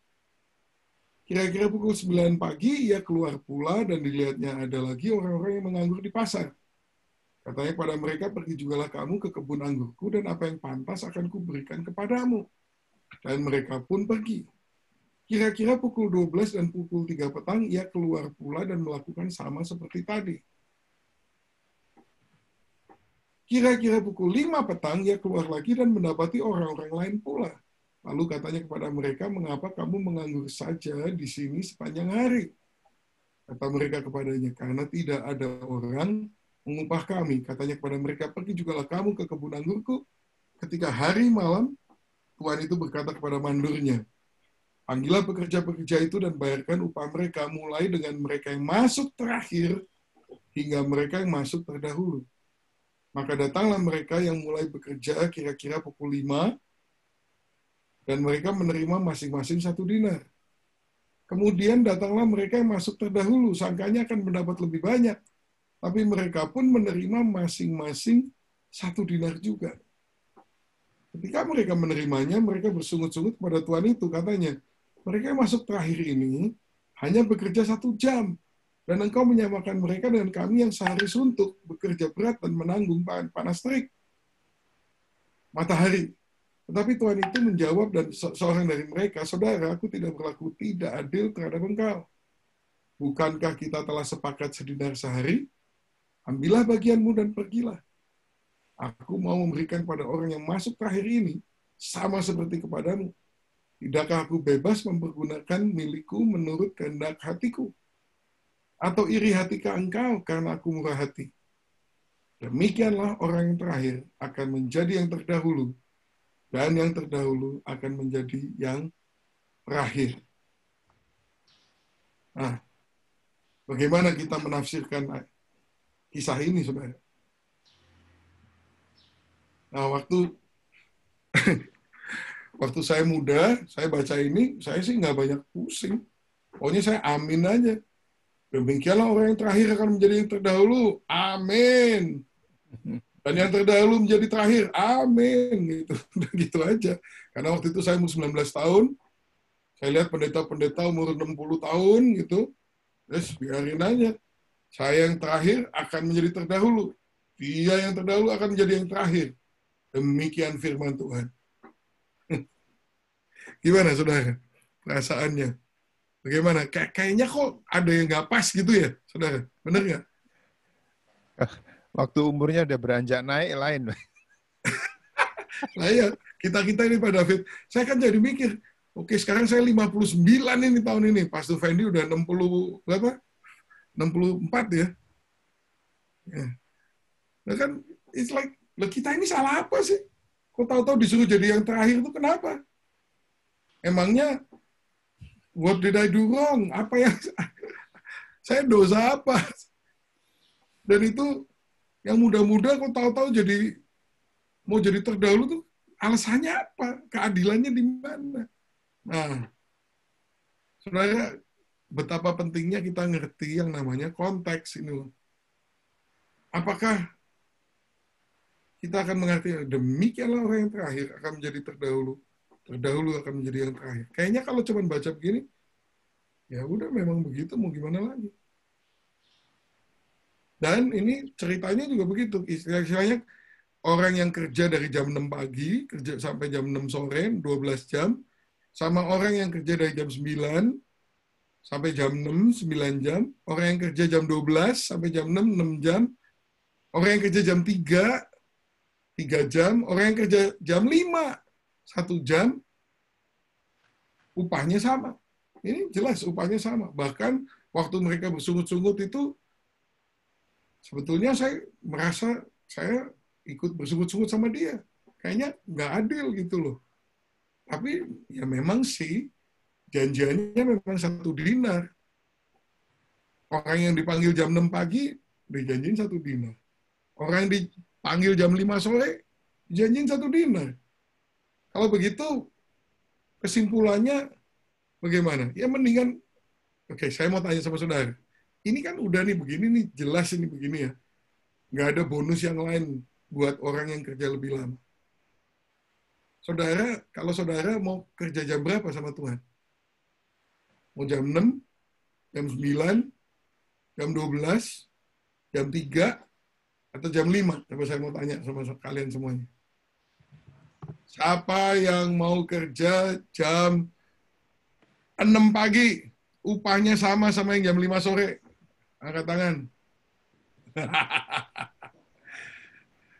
Kira-kira pukul 9 pagi, ia keluar pula dan dilihatnya ada lagi orang-orang yang menganggur di pasar. Katanya kepada mereka, pergi jugalah kamu ke kebun anggurku dan apa yang pantas akan kuberikan kepadamu. Dan mereka pun pergi. Kira-kira pukul 12 dan pukul 3 petang, ia keluar pula dan melakukan sama seperti tadi. Kira-kira pukul 5 petang, ia keluar lagi dan mendapati orang-orang lain pula. Lalu katanya kepada mereka, mengapa kamu menganggur saja di sini sepanjang hari? Kata mereka kepadanya, karena tidak ada orang mengupah kami. Katanya kepada mereka, pergi jugalah kamu ke kebun anggurku. Ketika hari malam, Tuan itu berkata kepada mandurnya, panggillah pekerja-pekerja itu dan bayarkan upah mereka, mulai dengan mereka yang masuk terakhir hingga mereka yang masuk terdahulu. Maka datanglah mereka yang mulai bekerja kira-kira pukul 5, dan mereka menerima masing-masing 1 dinar. Kemudian datanglah mereka yang masuk terdahulu, sangkanya akan mendapat lebih banyak. Tapi mereka pun menerima masing-masing 1 dinar juga. Ketika mereka menerimanya, mereka bersungut-sungut kepada Tuan itu, katanya, mereka yang masuk terakhir ini hanya bekerja 1 jam. Dan engkau menyamakan mereka dengan kami yang sehari suntuk, bekerja berat dan menanggung panas terik matahari. Tetapi Tuhan itu menjawab dan seorang dari mereka, saudara, aku tidak berlaku tidak adil terhadap engkau. Bukankah kita telah sepakat sedinar sehari? Ambillah bagianmu dan pergilah. Aku mau memberikan pada orang yang masuk terakhir ini, sama seperti kepadamu. Tidakkah aku bebas mempergunakan milikku menurut kehendak hatiku? Atau iri hatikah engkau karena aku murah hati? Demikianlah orang yang terakhir akan menjadi yang terdahulu, dan yang terdahulu akan menjadi yang terakhir. Nah, bagaimana kita menafsirkan kisah ini, saudara? Nah, waktu saya muda, saya baca ini, saya sih nggak banyak pusing. Pokoknya saya amin aja. Demikianlah orang yang terakhir akan menjadi yang terdahulu. Amin. Dan yang terdahulu menjadi terakhir. Amin. Gitu aja. Karena waktu itu saya umur 19 tahun. Saya lihat pendeta-pendeta umur 60 tahun gitu. Terus biarin aja. Saya yang terakhir akan menjadi terdahulu. Dia yang terdahulu akan menjadi yang terakhir. Demikian firman Tuhan. Gimana, saudara? Perasaannya? Bagaimana? Kayaknya kok ada yang nggak pas gitu ya, saudara? Benar nggak? Waktu umurnya udah beranjak naik lain. Nah ya, Kita ini Pak David, saya kan jadi mikir, oke sekarang saya 59 ini tahun ini, Pastor Fendi udah 60 berapa? 64 ya. Nah kan, it's like, kita ini salah apa sih? Kok tahu-tahu disuruh jadi yang terakhir itu kenapa? Emangnya, what did I do wrong? Apa yang saya dosa apa? Dan itu yang muda-muda kok tahu-tahu jadi mau jadi terdahulu tuh alasannya apa? Keadilannya di mana? Nah, saudara, betapa pentingnya kita ngerti yang namanya konteks ini. Apakah kita akan mengerti demikianlah orang yang terakhir akan menjadi terdahulu, terdahulu akan menjadi yang terakhir. Kayaknya kalau cuma baca begini, ya udah memang begitu, mau gimana lagi. Dan ini ceritanya juga begitu. Istilahnya orang yang kerja dari jam 6 pagi, kerja sampai jam 6 sore, 12 jam, sama orang yang kerja dari jam 9 sampai jam 6, 9 jam, orang yang kerja jam 12 sampai jam 6, 6 jam, orang yang kerja jam 3, 3 jam, orang yang kerja jam 5, 1 jam, upahnya sama. Ini jelas upahnya sama. Bahkan waktu mereka bersungut-sungut itu, sebetulnya saya merasa saya ikut bersungut-sungut sama dia. Kayaknya nggak adil gitu loh. Tapi ya memang sih, janjiannya memang 1 dinar. Orang yang dipanggil jam 6 pagi, dijanjiin 1 dinar. Orang yang dipanggil jam 5 sore, dijanjiin 1 dinar. Kalau begitu, kesimpulannya bagaimana? Ya mendingan, oke, saya mau tanya sama saudara. Ini kan udah nih begini nih, jelas ini begini ya. Nggak ada bonus yang lain buat orang yang kerja lebih lama. Saudara, kalau saudara mau kerja jam berapa sama Tuhan? Mau jam 6, jam 9, jam 12, jam 3, atau jam 5? Coba saya mau tanya sama kalian semuanya. Siapa yang mau kerja jam 6 pagi, upahnya sama yang jam 5 sore? Angkat tangan.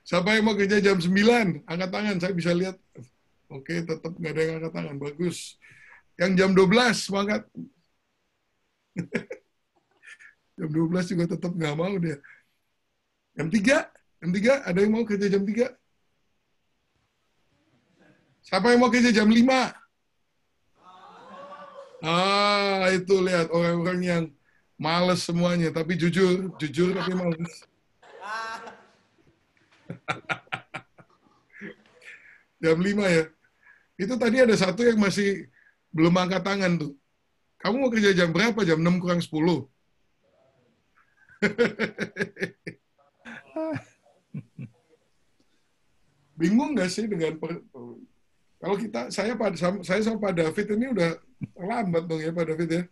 Siapa yang mau kerja jam 9? Angkat tangan, saya bisa lihat. Oke, tetap nggak ada yang angkat tangan. Bagus. Yang jam 12, semangat. Jam 12 juga tetap nggak mau dia. Jam 3, ada yang mau kerja jam 3? Siapa yang mau kerja jam 5? Itu lihat orang-orang yang males semuanya, tapi jujur tapi males. Jam 5 ya. Itu tadi ada satu yang masih belum angkat tangan tuh. Kamu mau kerja jam berapa? Jam 6 kurang 10. Bingung nggak sih dengan kalau saya sama Pak David ini udah lambat dong ya Pak David ya.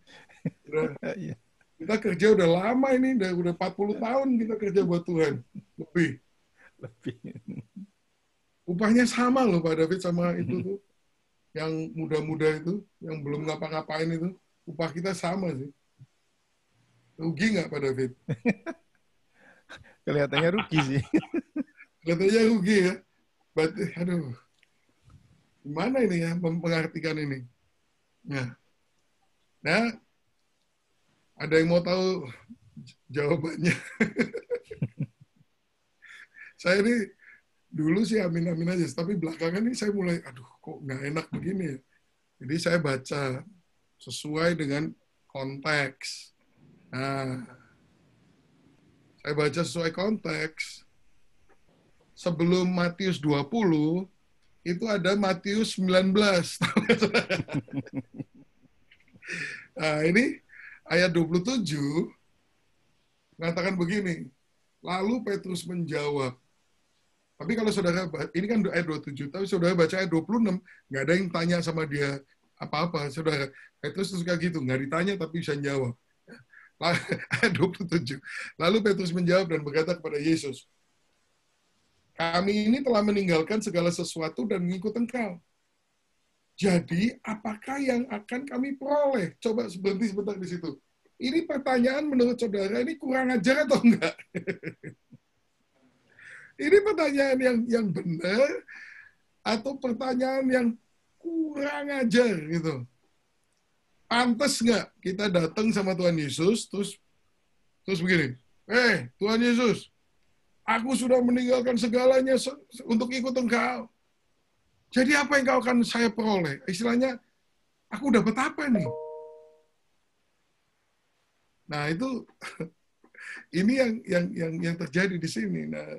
Kita kerja udah lama ini, udah 40 tahun kita kerja buat Tuhan. Lebih. Upahnya sama loh Pak David sama itu tuh. Yang muda-muda itu, yang belum ngapa-ngapain itu. Upah kita sama sih. Rugi nggak Pak David? Kelihatannya rugi sih. Kelihatannya rugi ya. Berarti, aduh. Gimana ini ya mengartikan ini? Nah, ada yang mau tahu jawabannya? Saya ini dulu sih amin-amin aja, tapi belakangan ini saya mulai, aduh kok nggak enak begini ya. Jadi saya baca sesuai dengan konteks. Nah, saya baca sesuai konteks. Sebelum Matius 20, itu ada Matius 19. Nah, ini ayat 27 mengatakan begini. Lalu Petrus menjawab. Tapi kalau saudara, ini kan ayat 27, tapi saudara baca ayat 26, nggak ada yang tanya sama dia apa-apa. Saudara, Petrus suka gitu, nggak ditanya tapi bisa jawab. Ayat 27. Lalu Petrus menjawab dan berkata kepada Yesus, kami ini telah meninggalkan segala sesuatu dan mengikut Engkau. Jadi, apakah yang akan kami peroleh? Coba berhenti sebentar di situ. Ini pertanyaan menurut saudara ini kurang ajar atau enggak? Ini pertanyaan yang benar atau pertanyaan yang kurang ajar gitu. Pantes nggak kita datang sama Tuhan Yesus, terus begini, Tuhan Yesus, aku sudah meninggalkan segalanya untuk ikut Engkau. Jadi apa yang kau akan saya peroleh? Istilahnya, aku dapat apa nih? Nah itu, ini yang terjadi di sini. Nah,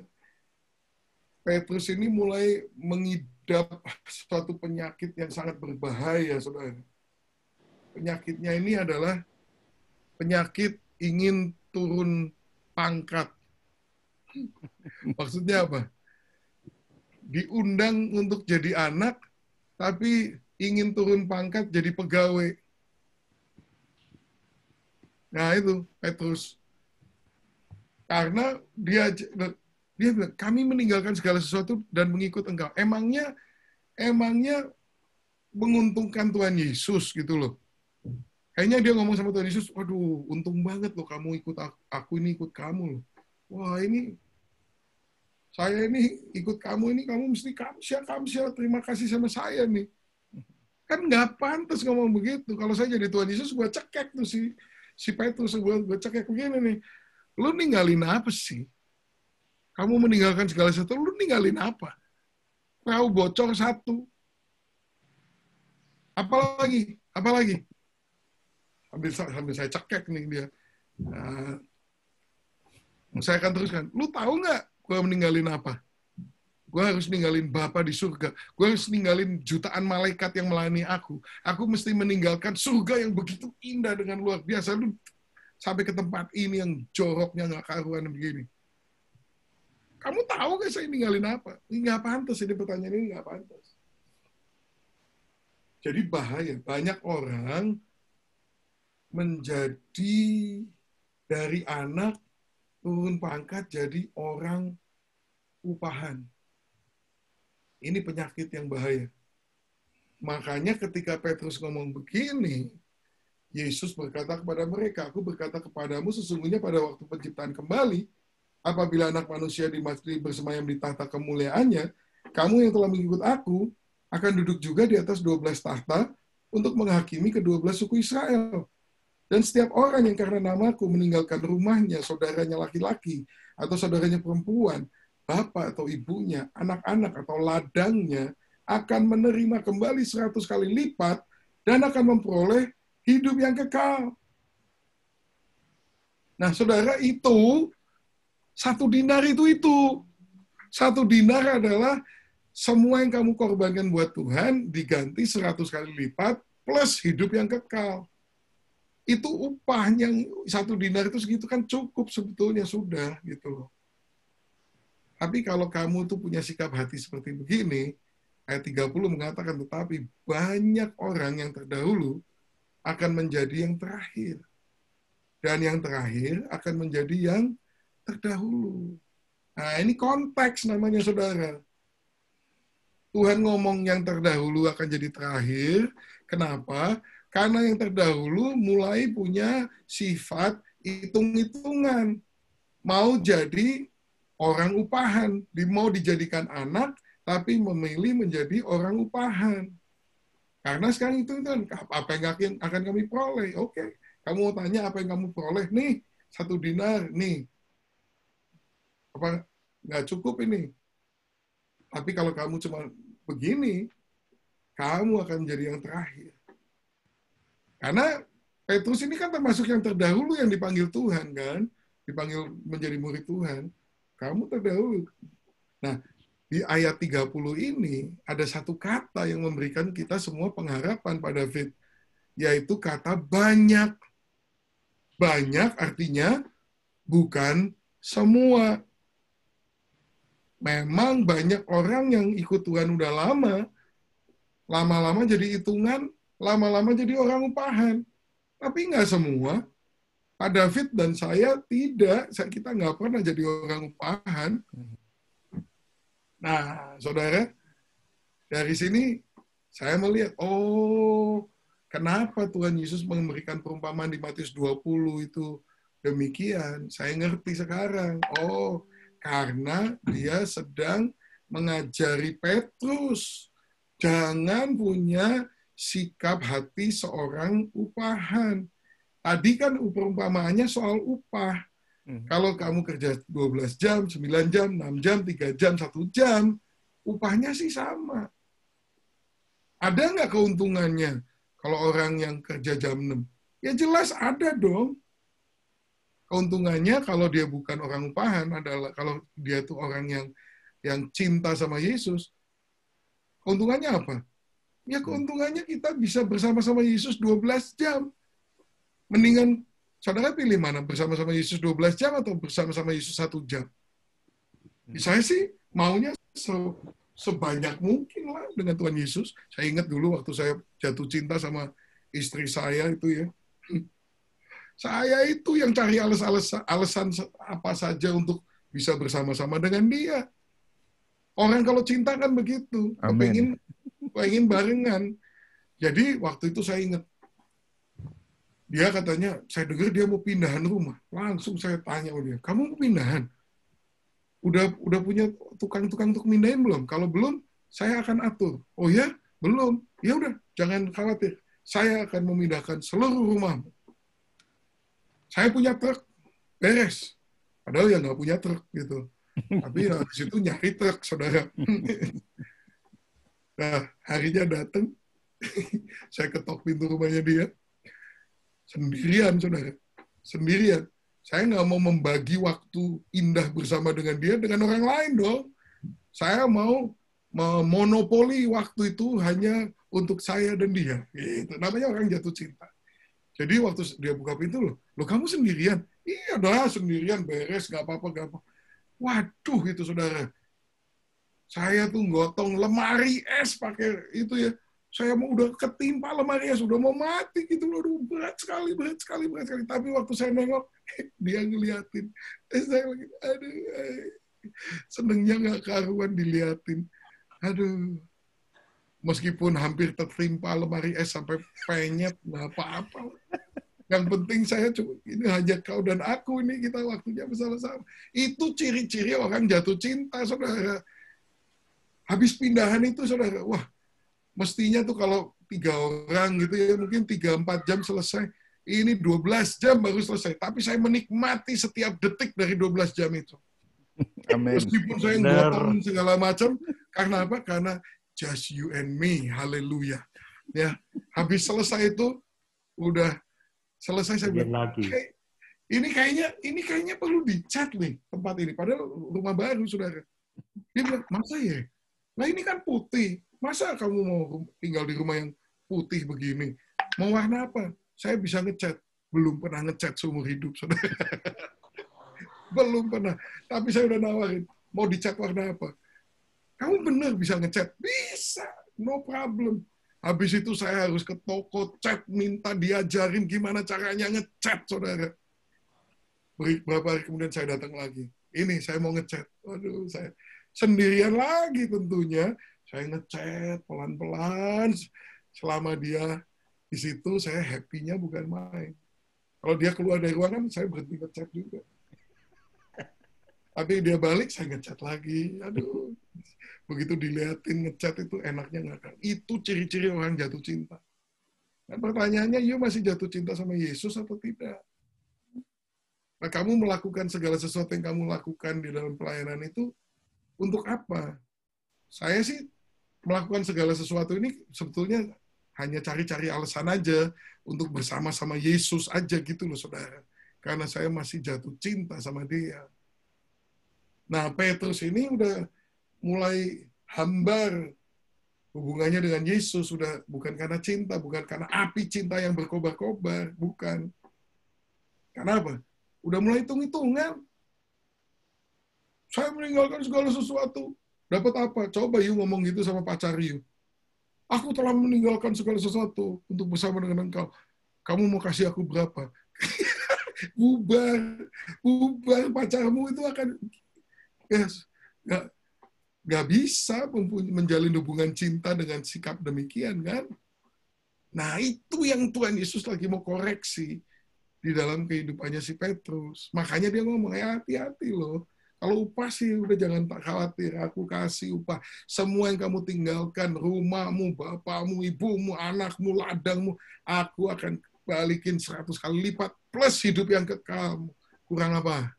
Petrus ini mulai mengidap suatu penyakit yang sangat berbahaya, saudara. Penyakitnya ini adalah penyakit ingin turun pangkat. Maksudnya apa? Diundang untuk jadi anak, tapi ingin turun pangkat jadi pegawai. Nah itu Petrus. Karena dia bilang, kami meninggalkan segala sesuatu dan mengikut Engkau. Emangnya menguntungkan Tuhan Yesus gitu loh. Kayaknya dia ngomong sama Tuhan Yesus, waduh, untung banget loh kamu ikut aku ini ikut kamu loh. Wah ini saya ini ikut kamu ini, kamu mesti kamsia, terima kasih sama saya nih. Kan nggak pantas ngomong begitu. Kalau saya jadi Tuhan Yesus, gue cekek tuh si Petrus, gue cekek begini nih. Lu ninggalin apa sih? Kamu meninggalkan segala sesuatu, lu ninggalin apa? Perahu bocor satu. Apalagi? Sambil saya cekek nih dia. Nah, saya akan teruskan. Lu tahu nggak gue meninggalin apa? Gue harus ninggalin Bapa di surga. Gue harus ninggalin jutaan malaikat yang melayani aku. Aku mesti meninggalkan surga yang begitu indah dengan luar biasa. Lu sampai ke tempat ini yang joroknya nggak karuan begini. Kamu tahu nggak saya ninggalin apa? Ini nggak pantas, ini pertanyaan ini nggak pantas. Jadi bahaya. Banyak orang menjadi dari anak turun pangkat jadi orang upahan. Ini penyakit yang bahaya. Makanya ketika Petrus ngomong begini, Yesus berkata kepada mereka, aku berkata kepadamu sesungguhnya pada waktu penciptaan kembali, apabila anak manusia bersemayam di tahta kemuliaannya, kamu yang telah mengikut aku akan duduk juga di atas 12 tahta untuk menghakimi ke-12 suku Israel. Dan setiap orang yang karena namaku meninggalkan rumahnya, saudaranya laki-laki, atau saudaranya perempuan, bapak atau ibunya, anak-anak atau ladangnya, akan menerima kembali 100 kali lipat dan akan memperoleh hidup yang kekal. Nah, saudara, itu 1 dinar itu. 1 dinar adalah semua yang kamu korbankan buat Tuhan diganti 100 kali lipat plus hidup yang kekal. Itu upah yang 1 dinar itu segitu kan cukup sebetulnya sudah gitu loh. Tapi kalau kamu tuh punya sikap hati seperti begini, ayat 30 mengatakan tetapi banyak orang yang terdahulu akan menjadi yang terakhir. Dan yang terakhir akan menjadi yang terdahulu. Nah, ini konteks namanya saudara. Tuhan ngomong yang terdahulu akan jadi terakhir. Kenapa? Karena yang terdahulu mulai punya sifat hitung-hitungan. Mau jadi orang upahan. Mau dijadikan anak, tapi memilih menjadi orang upahan. Karena sekarang itu kan apa yang akan kami peroleh. Oke, kamu mau tanya apa yang kamu peroleh? Nih, 1 dinar, nih. Apa nggak cukup ini? Tapi kalau kamu cuma begini, kamu akan menjadi yang terakhir. Karena Petrus ini kan termasuk yang terdahulu yang dipanggil Tuhan, kan? Dipanggil menjadi murid Tuhan. Kamu terdahulu. Nah, di ayat 30 ini ada satu kata yang memberikan kita semua pengharapan Pak David, yaitu kata banyak. Banyak artinya bukan semua. Memang banyak orang yang ikut Tuhan udah lama-lama jadi hitungan, lama-lama jadi orang upahan. Tapi nggak semua. Pak David dan saya tidak, kita nggak pernah jadi orang upahan. Nah, saudara, dari sini saya melihat, oh, kenapa Tuhan Yesus memberikan perumpamaan di Matius 20 itu demikian. Saya ngerti sekarang. Oh, karena dia sedang mengajari Petrus, jangan punya sikap hati seorang upahan. Tadi kan perumpamaannya soal upah. Kalau kamu kerja 12 jam, 9 jam, 6 jam, 3 jam, 1 jam, upahnya sih sama. Ada nggak keuntungannya kalau orang yang kerja jam 6? Ya jelas ada dong. Keuntungannya kalau dia bukan orang upahan adalah kalau dia tuh orang yang cinta sama Yesus. Keuntungannya apa? Ya keuntungannya kita bisa bersama-sama Yesus 12 jam. Mendingan saudara pilih mana? Bersama-sama Yesus 12 jam atau bersama-sama Yesus 1 jam? Saya sih maunya sebanyak mungkin lah dengan Tuhan Yesus. Saya ingat dulu waktu saya jatuh cinta sama istri saya itu ya. Saya itu yang cari alasan apa saja untuk bisa bersama-sama dengan dia. Orang kalau cinta kan begitu. Pengen barengan. Jadi waktu itu saya ingat. Dia katanya, saya dengar dia mau pindahan rumah. Langsung saya tanya sama dia, kamu mau pindahan? Udah punya tukang-tukang untuk mindahin belum? Kalau belum, saya akan atur. Oh ya? Belum. Ya udah, jangan khawatir. Saya akan memindahkan seluruh rumahmu. Saya punya truk, beres. Padahal ya nggak punya truk gitu. Tapi ya di situ nyari truk, saudara. Nah, harinya datang, saya ketok pintu rumahnya dia. Sendirian, saudara. Sendirian. Saya nggak mau membagi waktu indah bersama dengan dia dengan orang lain dong. Saya mau memonopoli waktu itu hanya untuk saya dan dia. Gitu. Namanya orang jatuh cinta. Jadi waktu dia buka pintu, loh kamu sendirian? Iya dah, sendirian, beres, nggak apa-apa, nggak apa. Waduh, itu saudara. Saya tuh gotong lemari es pakai itu ya. Saya mau udah ketimpa lemari es, udah mau mati gitu loh. Aduh, berat sekali. Tapi waktu saya nengok, dia ngeliatin. Saya lagi, aduh, senengnya nggak karuan diliatin. Aduh. Meskipun hampir tertimpa lemari es sampai penyet, nggak apa-apa. Yang penting saya cuma, ini hanya kau dan aku, ini kita waktunya bersama-sama. Itu ciri-ciri orang jatuh cinta, saudara. Habis pindahan itu, saudara, wah, mestinya tuh kalau 3 orang gitu ya, mungkin 3-4 jam selesai. Ini 12 jam baru selesai. Tapi saya menikmati setiap detik dari 12 jam itu. Amen. Meskipun saya gotong segala macam. Karena apa? Karena just you and me. Haleluya. Ya, habis selesai itu, udah selesai saya bilang, hey, ini kayaknya perlu dicat nih tempat ini. Padahal rumah baru, saudara. Dia bilang, masa ya? Nah ini kan putih. Masa kamu mau tinggal di rumah yang putih begini? Mau warna apa? Saya bisa ngecat. Belum pernah ngecat seumur hidup, saudara. Belum pernah. Tapi saya udah nawarin. Mau dicat warna apa? Kamu benar bisa ngecat? Bisa. No problem. Habis itu saya harus ke toko cat, minta diajarin gimana caranya ngecat, saudara. Beberapa hari kemudian saya datang lagi. Ini, saya mau ngecat. Waduh, saya sendirian lagi tentunya. Saya ngecat pelan-pelan. Selama dia di situ, saya happy-nya bukan main. Kalau dia keluar dari ruangan, saya berhenti ngecat juga. Tapi dia balik, saya ngecat lagi. Aduh, begitu dilihatin ngecat itu enaknya ngakak. Itu ciri-ciri orang jatuh cinta. Nah, pertanyaannya, you masih jatuh cinta sama Yesus atau tidak? Nah, kamu melakukan segala sesuatu yang kamu lakukan di dalam pelayanan itu untuk apa? Saya sih melakukan segala sesuatu ini sebetulnya hanya cari-cari alasan aja untuk bersama-sama Yesus aja gitu loh, saudara. Karena saya masih jatuh cinta sama dia. Nah, Petrus ini udah mulai hambar hubungannya dengan Yesus, sudah bukan karena cinta, bukan karena api cinta yang berkobar-kobar, bukan. Karena apa? Udah mulai hitung-hitungan. Saya meninggalkan segala sesuatu. Dapat apa? Coba you ngomong gitu sama pacar you. Aku telah meninggalkan segala sesuatu untuk bersama dengan engkau. Kamu mau kasih aku berapa? bubar pacarmu itu akan nggak bisa menjalin hubungan cinta dengan sikap demikian, kan? Nah, itu yang Tuhan Yesus lagi mau koreksi di dalam kehidupannya si Petrus. Makanya dia ngomong, hati-hati loh. Kalau upah sih udah jangan tak khawatir, aku kasih upah. Semua yang kamu tinggalkan, rumahmu, bapakmu, ibumu, anakmu, ladangmu, aku akan balikin 100 kali lipat plus hidup yang kekal. Kurang apa?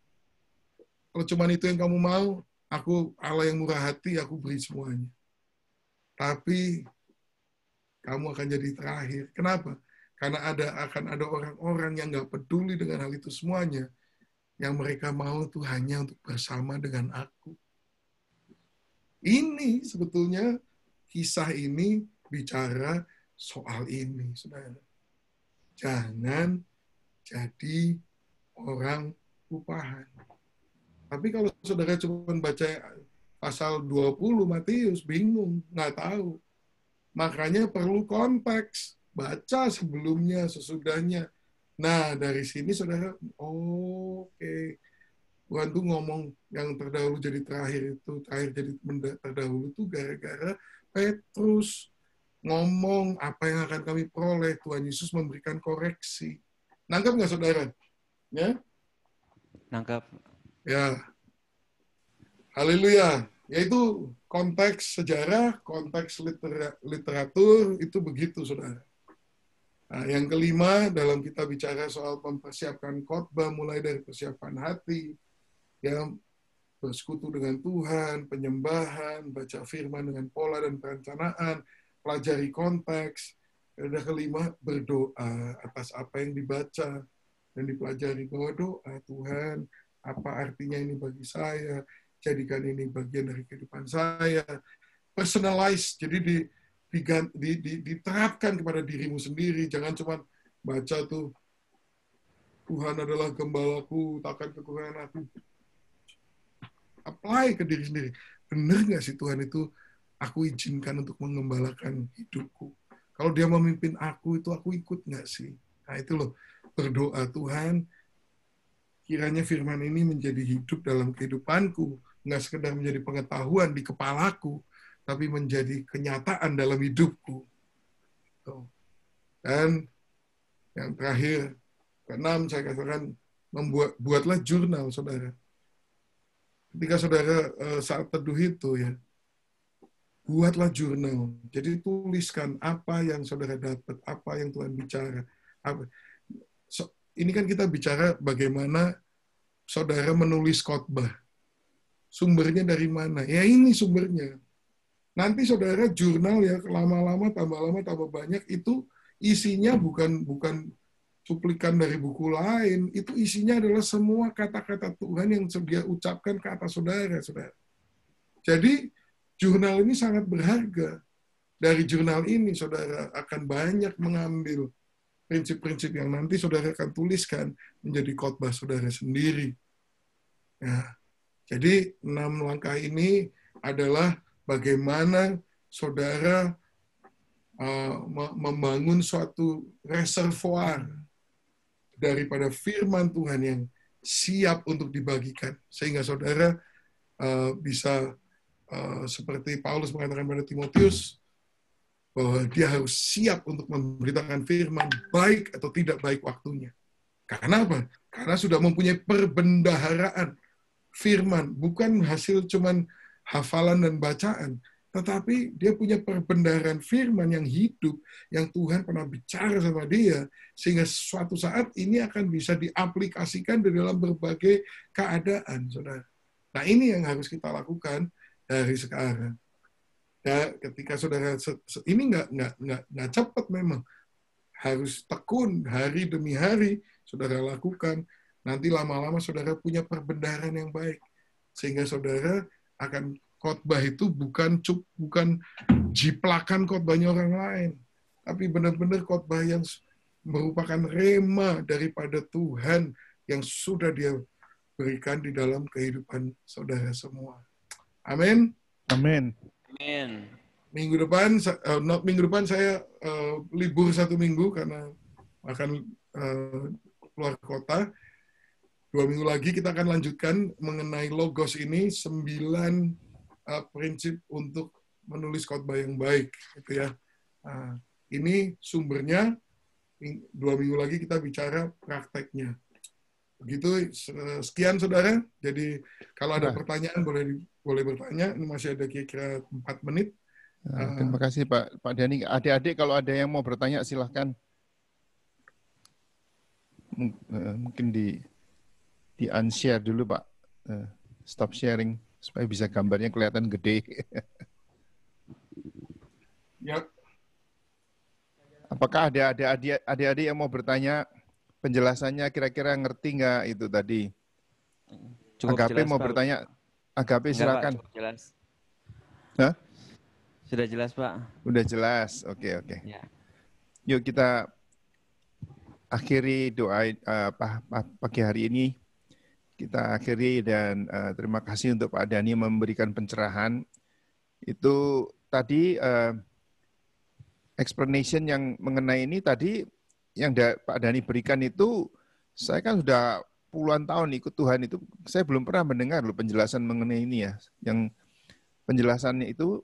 Kalau cuma itu yang kamu mau, aku Allah yang murah hati, aku beri semuanya. Tapi kamu akan jadi terakhir. Kenapa? Karena akan ada orang-orang yang nggak peduli dengan hal itu semuanya. Yang mereka mau itu hanya untuk bersama dengan aku. Ini sebetulnya kisah ini bicara soal ini, saudara. Jangan jadi orang upahan. Tapi kalau saudara cuma baca pasal 20 Matius, bingung, nggak tahu. Makanya perlu konteks. Baca sebelumnya, sesudahnya. Nah, dari sini saudara, oke. Tuhan tuh ngomong yang terdahulu jadi terakhir itu, terakhir jadi terdahulu itu gara-gara Petrus ngomong apa yang akan kami peroleh. Tuhan Yesus memberikan koreksi. Nangkap nggak saudara? Ya? Nangkap. Ya. Haleluya. Yaitu konteks sejarah, konteks literatur, itu begitu, saudara. Nah, yang kelima, dalam kita bicara soal mempersiapkan khotbah, mulai dari persiapan hati, yang bersekutu dengan Tuhan, penyembahan, baca firman dengan pola dan perencanaan, pelajari konteks. Yang kelima, berdoa atas apa yang dibaca dan dipelajari, bahwa doa Tuhan, apa artinya ini bagi saya, jadikan ini bagian dari kehidupan saya. Personalize, jadi diterapkan kepada dirimu sendiri. Jangan cuma baca tuh, Tuhan adalah gembalaku, takkan kekurangan aku. Apply ke diri sendiri. Benar nggak sih Tuhan itu aku izinkan untuk mengembalakan hidupku? Kalau dia memimpin aku, itu aku ikut nggak sih? Nah itu loh, berdoa Tuhan, kiranya firman ini menjadi hidup dalam kehidupanku, nggak sekedar menjadi pengetahuan di kepalaku, tapi menjadi kenyataan dalam hidupku. Dan yang terakhir, keenam, saya katakan, buatlah jurnal, saudara. Ketika saudara saat teduh itu, ya, buatlah jurnal. Jadi tuliskan apa yang saudara dapat, apa yang Tuhan bicara. Ini kan kita bicara bagaimana saudara menulis khotbah. Sumbernya dari mana? Ya ini sumbernya. Nanti saudara jurnal ya, lama-lama tambah banyak, itu isinya bukan cuplikan dari buku lain, itu isinya adalah semua kata-kata Tuhan yang dia ucapkan ke atas saudara. Jadi jurnal ini sangat berharga. Dari jurnal ini saudara akan banyak mengambil prinsip-prinsip yang nanti saudara akan tuliskan menjadi khotbah saudara sendiri. Nah, jadi 6 langkah ini adalah bagaimana saudara membangun suatu reservoir daripada firman Tuhan yang siap untuk dibagikan. Sehingga saudara bisa seperti Paulus mengatakan pada Timotius, bahwa dia harus siap untuk memberitakan firman, baik atau tidak baik waktunya. Karena apa? Karena sudah mempunyai perbendaharaan firman, bukan hasil cuman hafalan dan bacaan, tetapi dia punya perbendaharaan firman yang hidup, yang Tuhan pernah bicara sama dia, sehingga suatu saat ini akan bisa diaplikasikan di dalam berbagai keadaan, saudara. Nah ini yang harus kita lakukan dari sekarang. Ya, ketika saudara ini nggak cepat memang, harus tekun hari demi hari saudara lakukan. Nanti lama-lama saudara punya perbendaharaan yang baik, sehingga saudara akan khotbah itu bukan jiplakan khotbahnya orang lain, tapi benar-benar khotbah yang merupakan rema daripada Tuhan yang sudah Dia berikan di dalam kehidupan saudara semua. Amin. Amin. Amin. Minggu depan saya libur 1 minggu karena akan keluar kota. 2 minggu lagi kita akan lanjutkan mengenai logos ini, 9 prinsip untuk menulis khotbah yang baik, gitu ya. Ini sumbernya. 2 minggu lagi kita bicara prakteknya. Begitu, sekian saudara. Jadi kalau ada Nah, pertanyaan boleh bertanya. Ini masih ada kira-kira 4 menit. terima kasih Pak Dhani. Adik-adik kalau ada yang mau bertanya silahkan. Mungkin di unshare dulu Pak. Stop sharing supaya bisa gambarnya kelihatan gede. Ya, Apakah ada adik-adik yang mau bertanya? Penjelasannya kira-kira ngerti nggak itu tadi? Cukup Agape jelas, mau Pak. bertanya. Agape Enggak, Pak, silakan. cukup jelas. Hah? Sudah jelas, Pak. Udah jelas. Oke. Ya. Yuk kita akhiri doa pagi hari ini. Kita akhiri dan terima kasih untuk Pak Dhani memberikan pencerahan. Itu tadi explanation yang mengenai ini tadi yang Pak Dhani berikan itu, saya kan sudah puluhan tahun ikut Tuhan itu, saya belum pernah mendengar loh penjelasan mengenai ini ya. Yang penjelasannya itu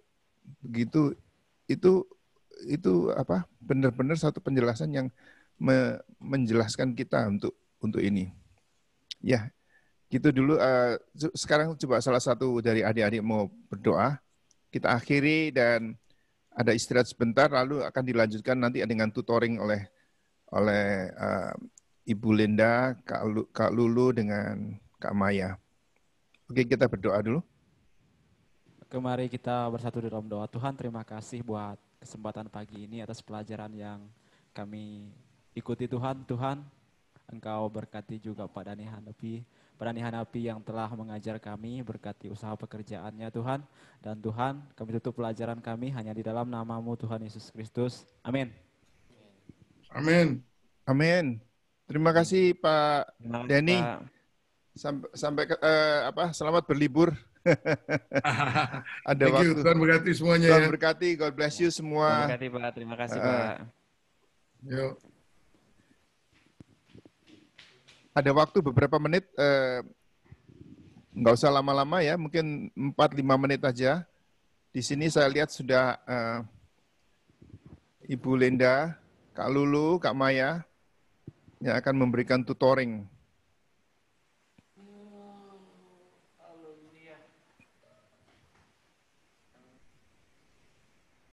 begitu, itu apa? Benar-benar satu penjelasan yang menjelaskan kita untuk ini. Ya, gitu dulu. Sekarang coba salah satu dari adik-adik mau berdoa. Kita akhiri dan ada istirahat sebentar, lalu akan dilanjutkan nanti dengan tutoring oleh Ibu Linda, Kak Lulu dengan Kak Maya. Oke, kita berdoa dulu. Mari kita bersatu dalam doa. Tuhan, terima kasih buat kesempatan pagi ini atas pelajaran yang kami ikuti Tuhan. Tuhan, Engkau berkati juga Pak Dhani Hanapi yang telah mengajar kami, berkati usaha pekerjaannya Tuhan. Dan Tuhan, kami tutup pelajaran kami hanya di dalam nama-Mu Tuhan Yesus Kristus. Amin. amin. Amin. Terima kasih Pak Dhani. Pak. Sampai selamat berlibur. Ada Thank you. waktu. Tuhan berkati semuanya. Tuhan Ya. berkati. God bless you semua. Tuhan berkati Pak. Terima kasih Pak. Yuk. Ada waktu beberapa menit. Nggak usah lama-lama ya. Mungkin 4-5 menit aja. Di sini saya lihat sudah Ibu Linda, Kak Lulu, Kak Maya yang akan memberikan tutoring